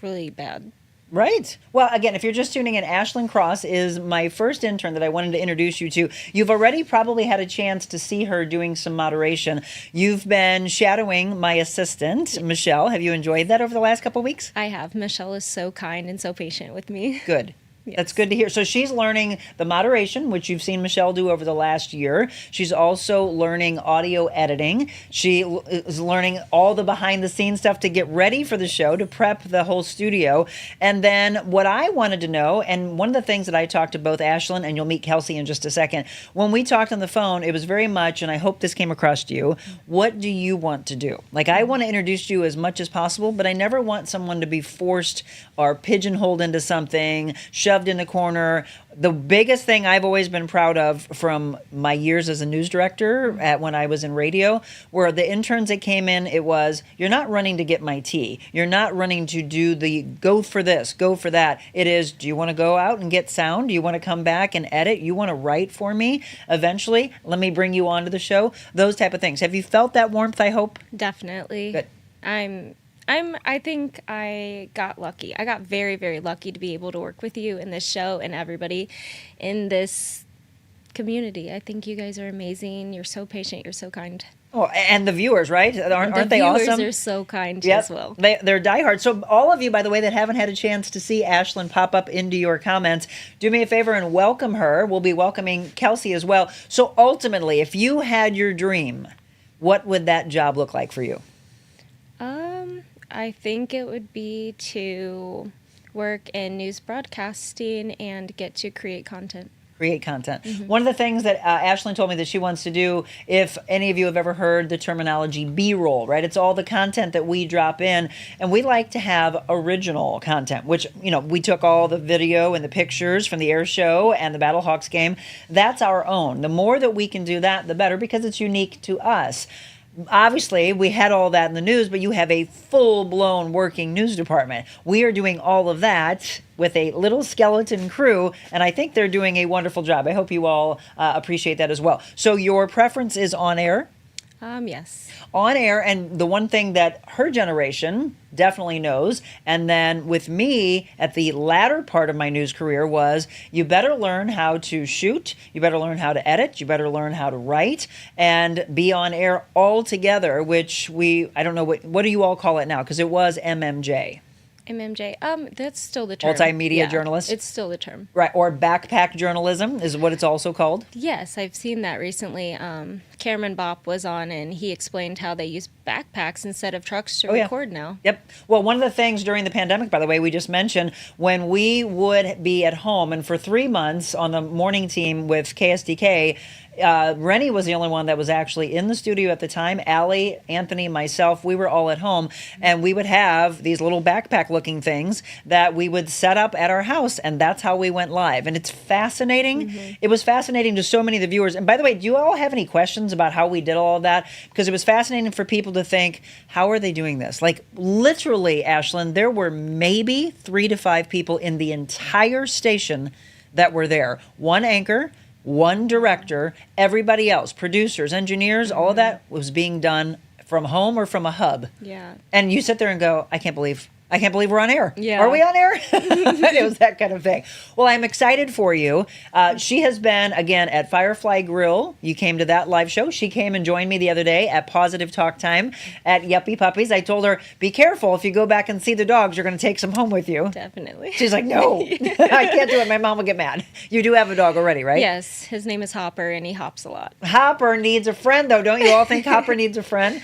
really bad. Right. Well, again, if you're just tuning in, Ashlyn Cross is my first intern that I wanted to introduce you to. You've already probably had a chance to see her doing some moderation. You've been shadowing my assistant, Michelle. Have you enjoyed that over the last couple of weeks? I have. Michelle is so kind and so patient with me. Good. That's good to hear. So she's learning the moderation, which you've seen Michelle do over the last year. She's also learning audio editing. She is learning all the behind the scenes stuff to get ready for the show, to prep the whole studio. And then what I wanted to know, and one of the things that I talked to both Ashlyn, and you'll meet Kelsey in just a second, when we talked on the phone, it was very much, and I hope this came across to you, what do you want to do? Like, I want to introduce you as much as possible, but I never want someone to be forced or pigeonholed into something, shoved in the corner. The biggest thing I've always been proud of from my years as a news director when I was in radio were the interns that came in. It was, you're not running to get my tea. You're not running to do the go for this, go for that. It is, do you want to go out and get sound? Do you want to come back and edit? You want to write for me eventually? Let me bring you onto the show. Those type of things. Have you felt that warmth, I hope? Definitely. Good. I think I got lucky. I got very, very lucky to be able to work with you in this show and everybody in this community. I think you guys are amazing. You're so patient. You're so kind. Oh, and the viewers, right? Aren't they awesome? The viewers are so kind as well. They're diehard. So all of you, by the way, that haven't had a chance to see Ashlyn pop up into your comments, do me a favor and welcome her. We'll be welcoming Kelsey as well. So ultimately, if you had your dream, what would that job look like for you? I think it would be to work in news broadcasting and get to create content. Create content. One of the things that Ashlyn told me that she wants to do, if any of you have ever heard the terminology B-roll, right? It's all the content that we drop in, and we like to have original content, which, we took all the video and the pictures from the air show and the Battlehawks game. That's our own. The more that we can do that, the better, because it's unique to us. Obviously, we had all that in the news, but you have a full-blown working news department. We are doing all of that with a little skeleton crew, and I think they're doing a wonderful job. I hope you all appreciate that as well. So your preference is on air? Yes. On air, and the one thing that her generation definitely knows, and then with me at the latter part of my news career, was you better learn how to shoot, you better learn how to edit, you better learn how to write, and be on air all together, which I don't know, what do you all call it now? Because it was MMJ. MMJ. That's still the term. Multimedia journalist? It's still the term. Right, or backpack journalism is what it's also called? Yes, I've seen that recently. Cameron Bopp was on, and he explained how they use backpacks instead of trucks to record now. Yep. Well, one of the things during the pandemic, by the way, we just mentioned, when we would be at home, and for 3 months on the morning team with KSDK, Rennie was the only one that was actually in the studio at the time. Allie, Anthony, myself, we were all at home, and we would have these little backpack-looking things that we would set up at our house, and that's how we went live. And it's fascinating. It was fascinating to so many of the viewers. And by the way, do you all have any questions about how we did all of that? Because it was fascinating for people to think, how are they doing this? Like, literally, Ashlyn, there were maybe 3 to 5 people in the entire station that were there. One anchor, one director, everybody else, producers, engineers, all of that was being done from home or from a hub. Yeah. And you sit there and go, I can't believe we're on air. Yeah. Are we on air? It was that kind of thing. Well, I'm excited for you. She has been, again, at Firefly Grill. You came to that live show. She came and joined me the other day at Positive Talk Time at Yuppie Puppies. I told her, be careful. If you go back and see the dogs, you're going to take some home with you. Definitely. She's like, no, I can't do it. My mom will get mad. You do have a dog already, right? Yes. His name is Hopper, and he hops a lot. Hopper needs a friend, though. Don't you all think Hopper needs a friend?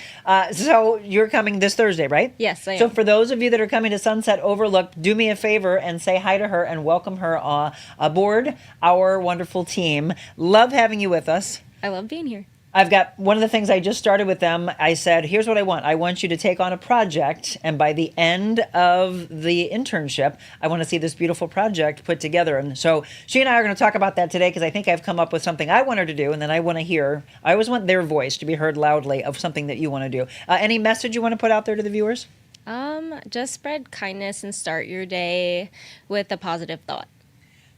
So you're coming this Thursday, right? Yes, I am. So for those of you that are coming to Sunset Overlook, do me a favor and say hi to her and welcome her aboard our wonderful team. Love having you with us. I love being here. I've got one of the things I just started with them. I said, here's what I want. I want you to take on a project, and by the end of the internship, I want to see this beautiful project put together. And so she and I are going to talk about that today, because I think I've come up with something I want her to do, and then I want to hear. I always want their voice to be heard loudly of something that you want to do. Any message you want to put out there to the viewers? Just spread kindness and start your day with a positive thought.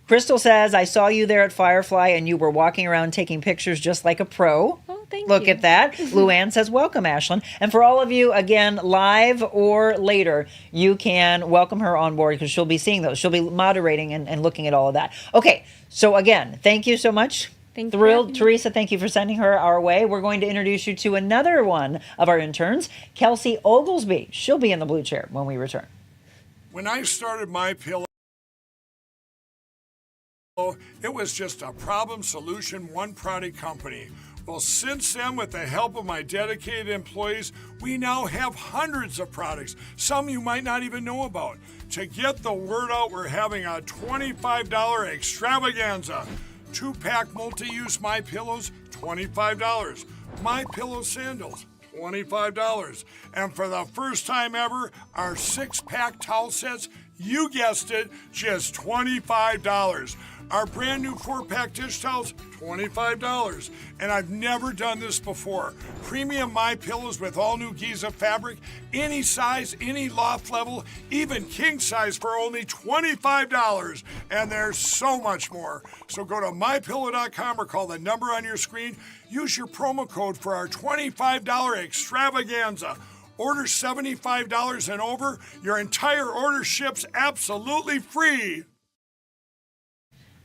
Crystal says, I saw you there at Firefly and you were walking around taking pictures just like a pro. Oh, thank Look you. at that. Luann says, welcome, Ashlyn. And for all of you, again, live or later, you can welcome her on board, because she'll be seeing those. She'll be moderating and looking at all of that. Okay, so again, thank you so much. Thank you. Thrilled. Teresa, thank you for sending her our way. We're going to introduce you to another one of our interns, Kelsey Oglesby. She'll be in the blue chair when we return. When I started My Pillow, it was just a problem solution, one product company. Well, since then, with the help of my dedicated employees, we now have hundreds of products, some you might not even know about. To get the word out, we're having a $25 extravaganza. 2-pack multi-use My Pillows, $25. My Pillow sandals, $25. And for the first time ever, our 6-pack towel sets, you guessed it, just $25. Our brand new 4-pack dish towels, $25. And I've never done this before. Premium My Pillows with all new Giza fabric, any size, any loft level, even king size for only $25. And there's so much more. So go to mypillow.com or call the number on your screen. Use your promo code for our $25 extravaganza. Order $75 and over. Your entire order ships absolutely free.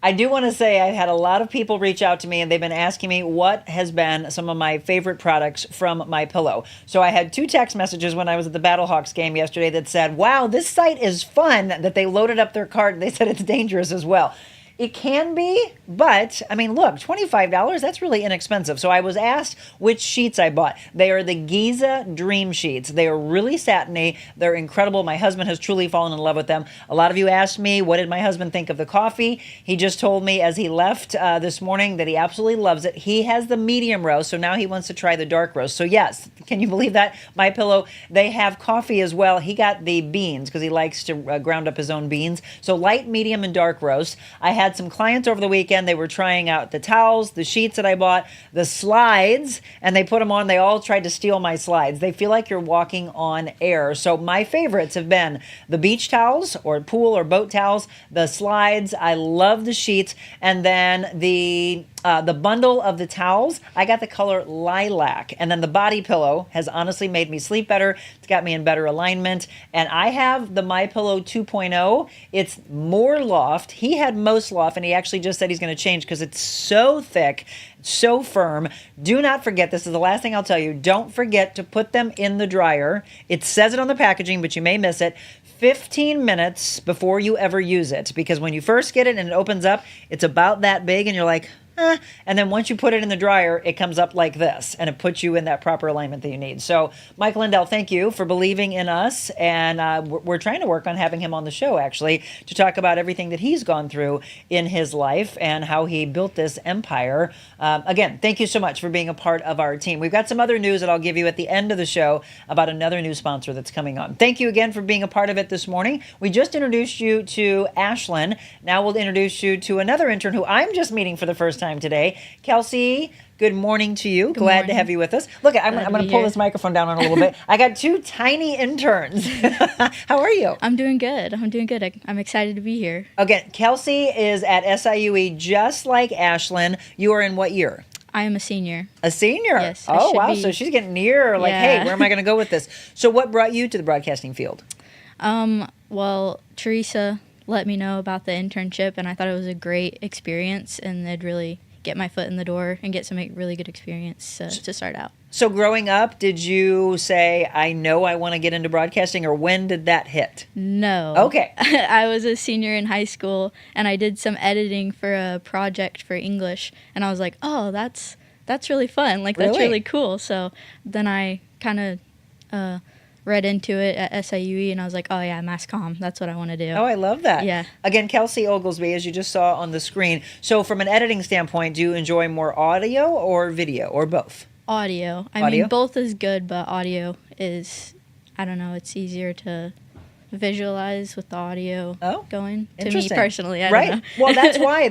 I do want to say I've had a lot of people reach out to me, and they've been asking me what has been some of my favorite products from My Pillow. So I had 2 text messages when I was at the Battlehawks game yesterday that said, wow, this site is fun, that they loaded up their cart and they said it's dangerous as well. It can be, but I mean, look, $25, that's really inexpensive. So I was asked which sheets I bought. They are the Giza Dream Sheets. They are really satiny. They're incredible. My husband has truly fallen in love with them. A lot of you asked me, what did my husband think of the coffee? He just told me as he left this morning that he absolutely loves it. He has the medium roast, so now he wants to try the dark roast. So yes, can you believe that? My Pillow, they have coffee as well. He got the beans because he likes to ground up his own beans. So light, medium, and dark roast. I had some clients over the weekend. They were trying out the towels, the sheets that I bought, the slides, and they put them on. They all tried to steal my slides. They feel like you're walking on air. So my favorites have been the beach towels or pool or boat towels, the slides. I love the sheets. And then the bundle of the towels, I got the color lilac. And then the body pillow has honestly made me sleep better. It's got me in better alignment. And I have the My Pillow 2.0. It's more loft. He had most loft, and he actually just said he's going to change because it's so thick, so firm. Do not forget, this is the last thing I'll tell you, don't forget to put them in the dryer. It says it on the packaging, but you may miss it. 15 minutes before you ever use it, because when you first get it and it opens up, it's about that big, and you're like, and then once you put it in the dryer, it comes up like this, and it puts you in that proper alignment that you need. So, Mike Lindell, thank you for believing in us, and we're trying to work on having him on the show, actually, to talk about everything that he's gone through in his life and how he built this empire. Again, thank you so much for being a part of our team. We've got some other news that I'll give you at the end of the show about another new sponsor that's coming on. Thank you again for being a part of it this morning. We just introduced you to Ashlyn. Now we'll introduce you to another intern who I'm just meeting for the first time today. Kelsey, good morning to you. Glad to have you with us. Look, I'm going to pull this microphone down on a little bit. I got two tiny interns. How are you? I'm doing good. I'm excited to be here. Okay, Kelsey is at SIUE just like Ashlyn. You are in what year? I am a senior. A senior? Yes. Oh, wow. So she's getting near, like, hey, where am I going to go with this? So what brought you to the broadcasting field? Well, Teresa let me know about the internship, and I thought it was a great experience, and they'd really get my foot in the door and get some really good experience to start out. So growing up, did you say, I know I want to get into broadcasting, or when did that hit? No. Okay. I was a senior in high school, and I did some editing for a project for English, and I was like, oh, that's really fun. Like, that's really cool. So then I kind of read into it at SIUE, and I was like, oh yeah, mass comm, that's what I want to do. Oh, I love that. Yeah. Again, Kelsey Oglesby, as you just saw on the screen. So from an editing standpoint, do you enjoy more audio or video, or both? Audio. I mean, both is good, but audio is, I don't know, it's easier to visualize with the audio going to me personally. I don't know. Well, that's why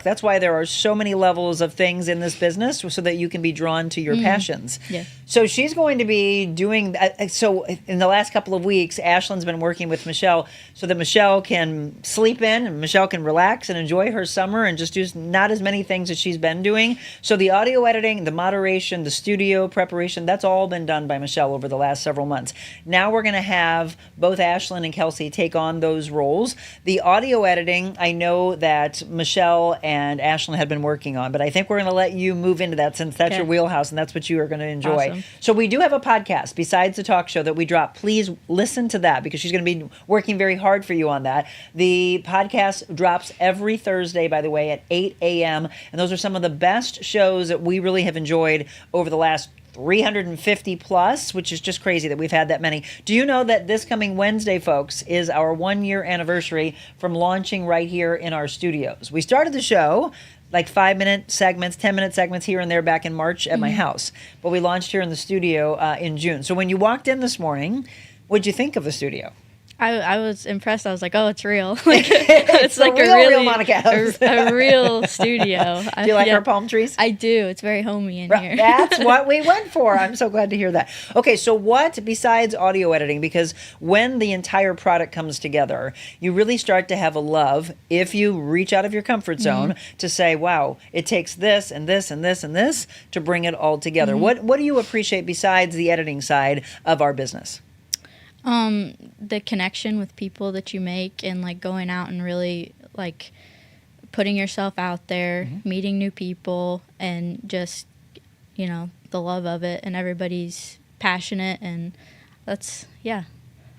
that's why there are so many levels of things in this business, so that you can be drawn to your passions. Yeah. So she's going to be doing so in the last couple of weeks, Ashlyn's been working with Michelle so that Michelle can sleep in and Michelle can relax and enjoy her summer and just do not as many things as she's been doing. So the audio editing, the moderation, the studio preparation, that's all been done by Michelle over the last several months. Now we're going to have both Ashlyn and Kelsey take on those roles. The audio editing, I know that Michelle and Ashlyn had been working on, but I think we're going to let you move into that since that's your wheelhouse and that's what you are going to enjoy. Awesome. So we do have a podcast besides the talk show that we drop. Please listen to that because she's going to be working very hard for you on that. The podcast drops every Thursday, by the way, at 8 a.m. And those are some of the best shows that we really have enjoyed over the last 350 plus, which is just crazy that we've had that many. Do you know that this coming Wednesday, folks, is our 1-year anniversary from launching right here in our studios? We started the show like 5-minute segments, 10-minute segments here and there back in March at my house. But we launched here in the studio in June. So when you walked in this morning, what'd you think of the studio? I was impressed. I was like, oh, it's real. It's like real Monica Adams. a real studio. Do you like our palm trees? I do. It's very homey in here. That's what we went for. I'm so glad to hear that. Okay, so what besides audio editing? Because when the entire product comes together, you really start to have a love if you reach out of your comfort zone to say, wow, it takes this and this and this and this to bring it all together. What do you appreciate besides the editing side of our business? The connection with people that you make and like going out and really like putting yourself out there, meeting new people, and just, the love of it, and everybody's passionate, and that's,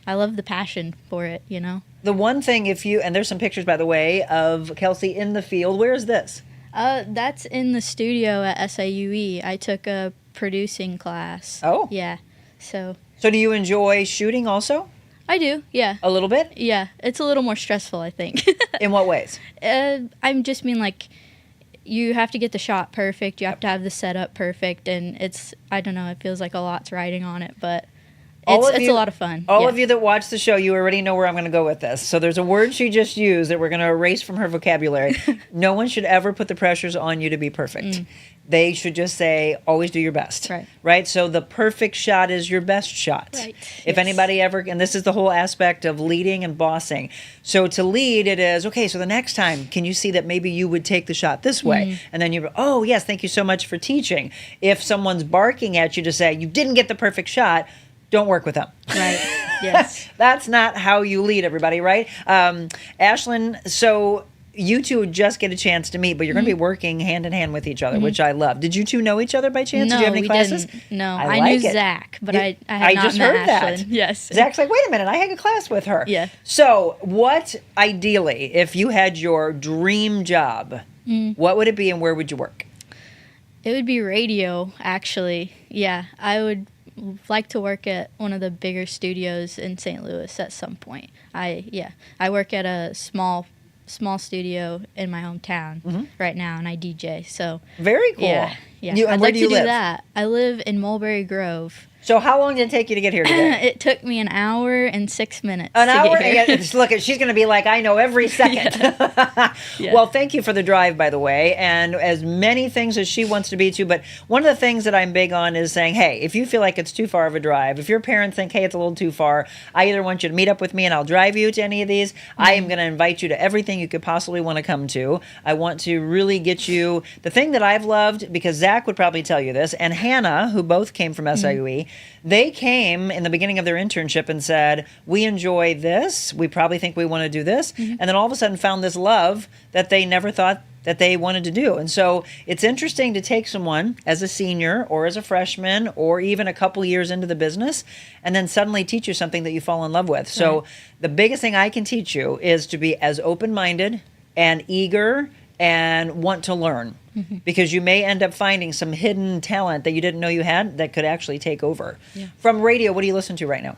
I love the passion for it, you know. The one thing, and there's some pictures, by the way, of Kelsey in the field. Where is this? That's in the studio at SIUE. I took a producing class. Oh. Yeah. So do you enjoy shooting also? I do, yeah. A little bit? Yeah. It's a little more stressful, I think. In what ways? I just mean, like, you have to get the shot perfect. You have to have the setup perfect. And I don't know, it feels like a lot's riding on it, but it's a lot of fun. All of you that watch the show, you already know where I'm going to go with this. So there's a word she just used that we're going to erase from her vocabulary. No one should ever put the pressures on you to be perfect. They should just say, always do your best. Right? So the perfect shot is your best shot. Right. If anybody ever, and this is the whole aspect of leading and bossing. So to lead, it is, okay, so the next time, can you see that maybe you would take the shot this way? And then you go, oh, yes, thank you so much for teaching. If someone's barking at you to say, you didn't get the perfect shot, don't work with them. Right. Yes. That's not how you lead, everybody, right? Ashlyn, so you two just get a chance to meet, but you're going to be working hand in hand with each other, which I love. Did you two know each other by chance? No, Did you have any we classes? didn't. No, I knew like it. Zach, but I had not just met heard that. Ashlyn. Yes. Zach's like, wait a minute, I had a class with her. Yeah. So what, ideally, if you had your dream job, what would it be and where would you work? It would be radio, actually. Yeah, I would like to work at one of the bigger studios in St. Louis at some point. I work at a small studio in my hometown right now, and I DJ. So very cool. Yeah. I'd like to do live? that. I live in Mulberry Grove. So how long did it take you to get here today? It took me an hour and 6 minutes. An hour? Get here. Look, she's going to be like, I know every second. Yeah. Well, thank you for the drive, by the way, and as many things as she wants to be to. But one of the things that I'm big on is saying, hey, if you feel like it's too far of a drive, if your parents think, hey, it's a little too far, I either want you to meet up with me and I'll drive you to any of these. I am going to invite you to everything you could possibly want to come to. I want to really get you the thing that I've loved, because Zach would probably tell you this, and Hannah, who both came from SIUE, they came in the beginning of their internship and said, we enjoy this. We probably think we want to do this. And then all of a sudden found this love that they never thought that they wanted to do. And so it's interesting to take someone as a senior or as a freshman or even a couple years into the business and then suddenly teach you something that you fall in love with. So the biggest thing I can teach you is to be as open-minded and eager and want to learn. Because you may end up finding some hidden talent that you didn't know you had that could actually take over. Yeah. From radio, what do you listen to right now?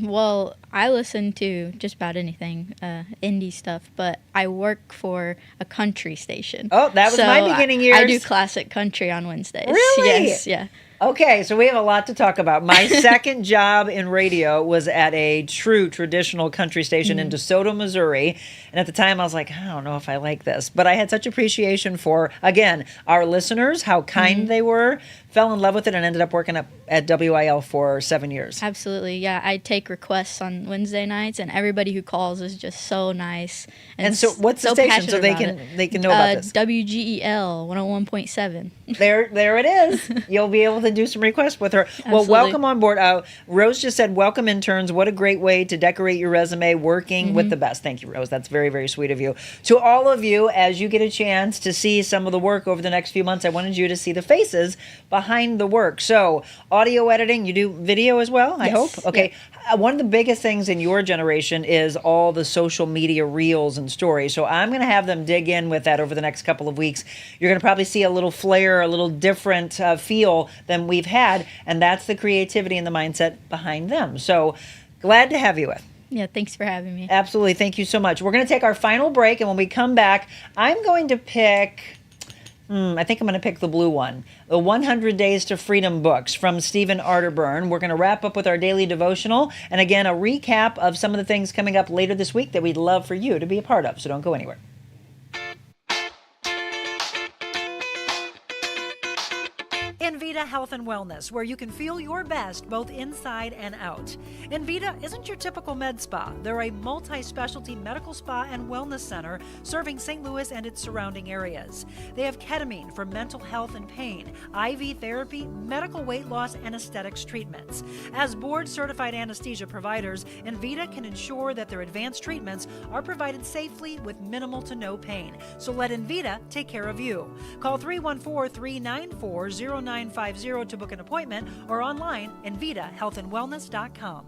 Well, I listen to just about anything, indie stuff, but I work for a country station. Oh, that was my beginning years. I do classic country on Wednesdays. Really? Yes, yeah. Okay, so we have a lot to talk about. My second job in radio was at a true traditional country station in DeSoto, Missouri. And at the time, I was like, I don't know if I like this. But I had such appreciation for, again, our listeners, how kind they were, fell in love with it, and ended up working at WIL for 7 years. Absolutely, yeah. I take requests on Wednesday nights, and everybody who calls is just so nice. And so what's the station so they can know about this? WGEL 101.7. There it is. You'll be able to do some requests with her. Absolutely. Well, welcome on board. Rose just said, welcome interns. What a great way to decorate your resume, working with the best. Thank you, Rose. That's very, very sweet of you. To all of you, as you get a chance to see some of the work over the next few months, I wanted you to see the faces behind the work. So audio editing, you do video as well, I hope? Okay. Yeah. One of the biggest things in your generation is all the social media reels and stories. So I'm going to have them dig in with that over the next couple of weeks. You're going to probably see a little flair, a little different feel than we've had. And that's the creativity and the mindset behind them. So glad to have you with. Yeah, thanks for having me. Absolutely. Thank you so much. We're going to take our final break. And when we come back, I'm going to pick... I think I'm going to pick the blue one. The 100 Days to Freedom books from Stephen Arterburn. We're going to wrap up with our daily devotional. And again, a recap of some of the things coming up later this week that we'd love for you to be a part of. So don't go anywhere. Envita Health and Wellness, where you can feel your best both inside and out. Envita isn't your typical med spa. They're a multi-specialty medical spa and wellness center serving St. Louis and its surrounding areas. They have ketamine for mental health and pain, IV therapy, medical weight loss, and aesthetics treatments. As board-certified anesthesia providers, Envita can ensure that their advanced treatments are provided safely with minimal to no pain. So let Envita take care of you. Call 314-394-0950 to book an appointment or online, envitahealthandwellness.com.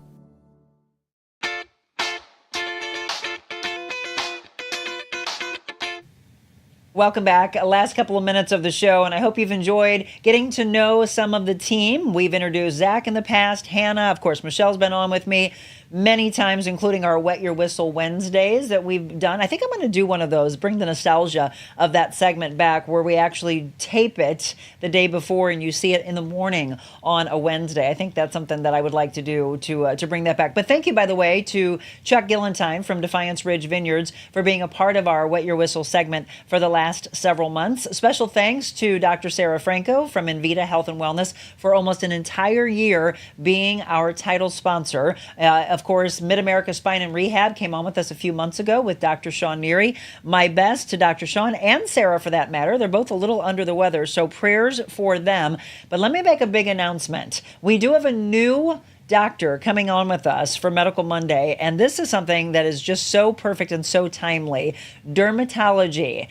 Welcome back. Last couple of minutes of the show, and I hope you've enjoyed getting to know some of the team. We've introduced Zach in the past, Hannah, of course, Michelle's been on with me many times, including our Wet Your Whistle Wednesdays that we've done. I think I'm going to do one of those, bring the nostalgia of that segment back where we actually tape it the day before and you see it in the morning on a Wednesday. I think that's something that I would like to do to bring that back. But thank you, by the way, to Chuck Gillentine from Defiance Ridge Vineyards for being a part of our Wet Your Whistle segment for the last several months. Special thanks to Dr. Sarah Franco from Invita Health and Wellness for almost an entire year being our title sponsor. Of course, Mid-America Spine and Rehab came on with us a few months ago with Dr. Sean Neary. My best to Dr. Sean and Sarah, for that matter. They're both a little under the weather, so prayers for them. But let me make a big announcement. We do have a new doctor coming on with us for Medical Monday, and this is something that is just so perfect and so timely. Dermatology.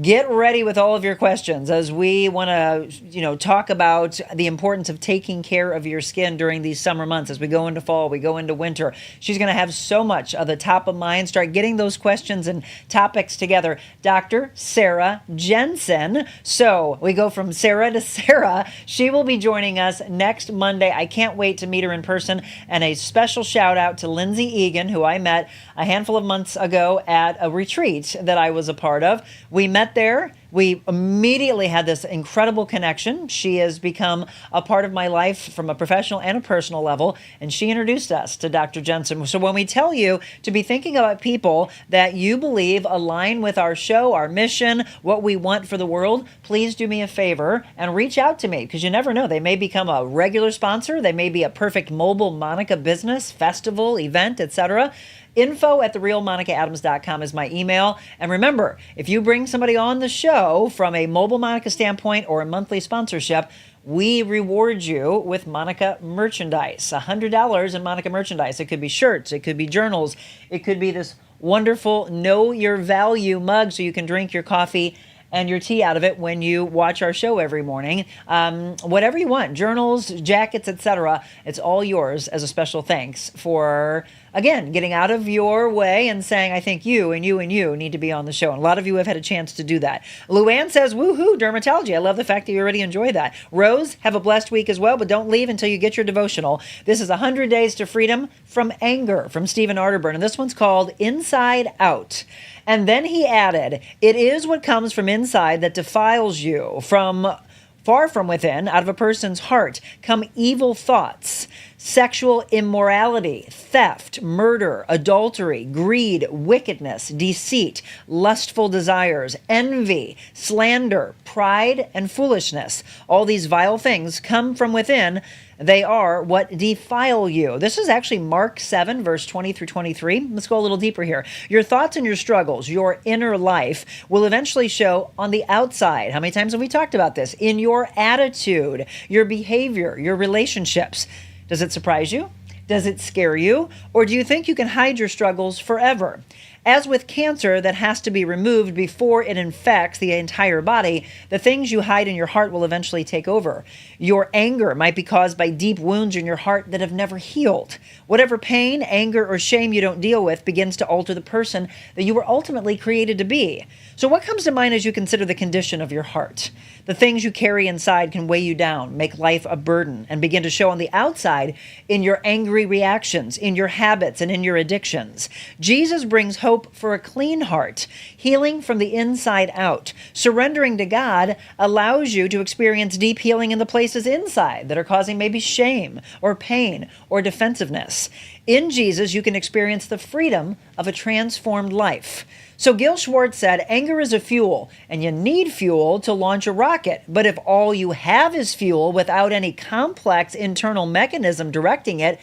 Get ready with all of your questions as we want to, talk about the importance of taking care of your skin during these summer months. As we go into fall, we go into winter. She's going to have so much of the top of mind. Start getting those questions and topics together. Dr. Sarah Jensen. So we go from Sarah to Sarah. She will be joining us next Monday. I can't wait to meet her in person. And a special shout out to Lindsay Egan, who I met a handful of months ago at a retreat that I was a part of. We met there. We immediately had this incredible connection. She has become a part of my life from a professional and a personal level, and she introduced us to Dr. Jensen. So when we tell you to be thinking about people that you believe align with our show, our mission, what we want for the world, please do me a favor and reach out to me, because you never know. They may become a regular sponsor. They may be a perfect mobile Monica business, festival, event, etc. info@TheRealMonicaAdams.com is my email. And remember, if you bring somebody on the show from a Mobile Monica standpoint or a monthly sponsorship, we reward you with Monica merchandise, $100 in Monica merchandise. It could be shirts, it could be journals, it could be this wonderful Know Your Value mug so you can drink your coffee and your tea out of it when you watch our show every morning. Whatever you want, journals, jackets, etc. It's all yours as a special thanks for, again, getting out of your way and saying, I think you and you and you need to be on the show. And a lot of you have had a chance to do that. Luann says, woohoo, dermatology. I love the fact that you already enjoy that. Rose, have a blessed week as well, but don't leave until you get your devotional. This is 100 Days to Freedom from Anger from Stephen Arterburn. And this one's called Inside Out. And then he added, it is what comes from inside that defiles you. From far from within, out of a person's heart, come evil thoughts, sexual immorality, theft, murder, adultery, greed, wickedness, deceit, lustful desires, envy, slander, pride, and foolishness. All these vile things come from within. They are what defile you. This is actually Mark 7, verse 20 through 23. Let's go a little deeper here. Your thoughts and your struggles, your inner life, will eventually show on the outside. How many times have we talked about this? In your attitude, your behavior, your relationships. Does it surprise you? Does it scare you? Or do you think you can hide your struggles forever? As with cancer that has to be removed before it infects the entire body, the things you hide in your heart will eventually take over. Your anger might be caused by deep wounds in your heart that have never healed. Whatever pain, anger, or shame you don't deal with begins to alter the person that you were ultimately created to be. So what comes to mind as you consider the condition of your heart? The things you carry inside can weigh you down, make life a burden, and begin to show on the outside in your angry reactions, in your habits, and in your addictions. Jesus brings hope for a clean heart, healing from the inside out. Surrendering to God allows you to experience deep healing in the places inside that are causing maybe shame or pain or defensiveness. In Jesus, you can experience the freedom of a transformed life. So Gil Schwartz said, anger is a fuel, and you need fuel to launch a rocket. But if all you have is fuel without any complex internal mechanism directing it,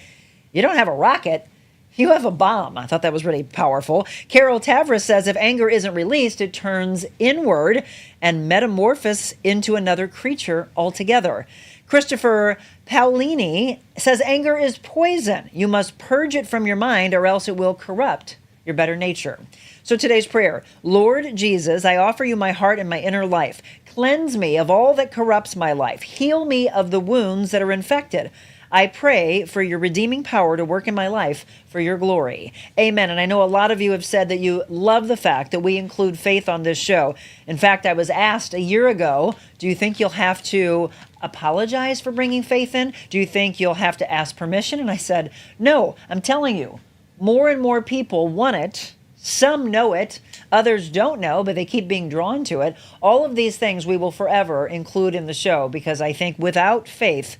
you don't have a rocket. You have a bomb. I thought that was really powerful. Carol Tavris says if anger isn't released, it turns inward and metamorphoses into another creature altogether. Christopher Paolini says anger is poison. You must purge it from your mind or else it will corrupt your better nature. So today's prayer, Lord Jesus, I offer you my heart and my inner life. Cleanse me of all that corrupts my life. Heal me of the wounds that are infected. I pray for your redeeming power to work in my life for your glory. Amen. And I know a lot of you have said that you love the fact that we include faith on this show. In fact, I was asked a year ago, do you think you'll have to apologize for bringing faith in? Do you think you'll have to ask permission? And I said, no, I'm telling you, more and more people want it. Some know it, others don't know, but they keep being drawn to it. All of these things we will forever include in the show because I think without faith,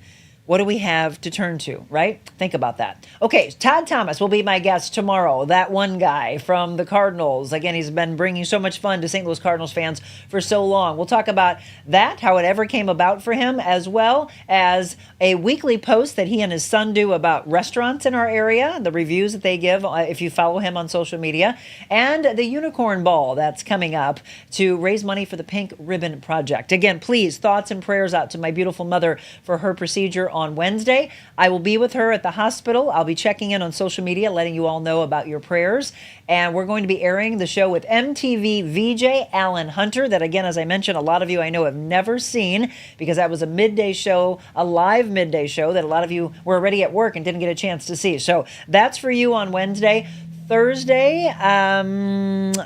what do we have to turn to, right? Think about that. Okay, Todd Thomas will be my guest tomorrow. That one guy from the Cardinals. Again, he's been bringing so much fun to St. Louis Cardinals fans for so long. We'll talk about that, how it ever came about for him, as well as a weekly post that he and his son do about restaurants in our area, the reviews that they give if you follow him on social media, and the Unicorn Ball that's coming up to raise money for the Pink Ribbon Project. Again, please, thoughts and prayers out to my beautiful mother for her procedure on Wednesday. I will be with her at the hospital. I'll be checking in on social media, letting you all know about your prayers. And we're going to be airing the show with MTV VJ Alan Hunter, that again, as I mentioned, a lot of you I know have never seen because that was a midday show, a live midday show that a lot of you were already at work and didn't get a chance to see. So that's for you on Wednesday. Thursday,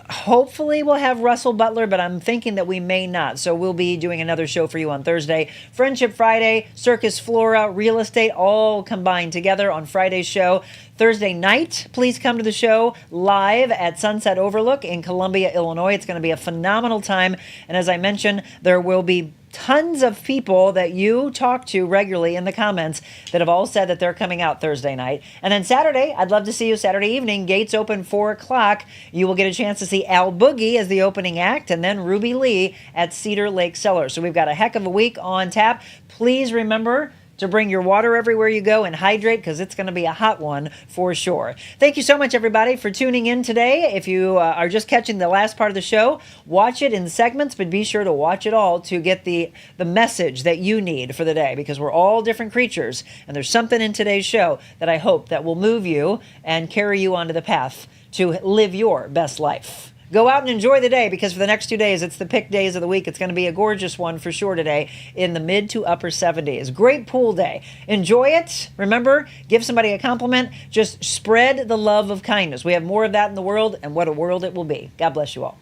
hopefully we'll have Russell Butler, but I'm thinking that we may not. So we'll be doing another show for you on Thursday. Friendship Friday, Circus Flora, real estate, all combined together on Friday's show. Thursday night, please come to the show live at Sunset Overlook in Columbia, Illinois. It's going to be a phenomenal time. And as I mentioned, there will be tons of people that you talk to regularly in the comments that have all said that they're coming out Thursday night. And then Saturday, I'd love to see you Saturday evening. Gates open 4 o'clock. You will get a chance to see Al Boogie as the opening act and then Ruby Lee at Cedar Lake Cellar. So we've got a heck of a week on tap. Please remember to bring your water everywhere you go and hydrate because it's going to be a hot one for sure. Thank you so much, everybody, for tuning in today. If you are just catching the last part of the show, watch it in segments, but be sure to watch it all to get the message that you need for the day because we're all different creatures and there's something in today's show that I hope that will move you and carry you onto the path to live your best life. Go out and enjoy the day because for the next 2 days, it's the pick days of the week. It's going to be a gorgeous one for sure today in the mid to upper 70s. Great pool day. Enjoy it. Remember, give somebody a compliment. Just spread the love of kindness. We have more of that in the world, and what a world it will be. God bless you all.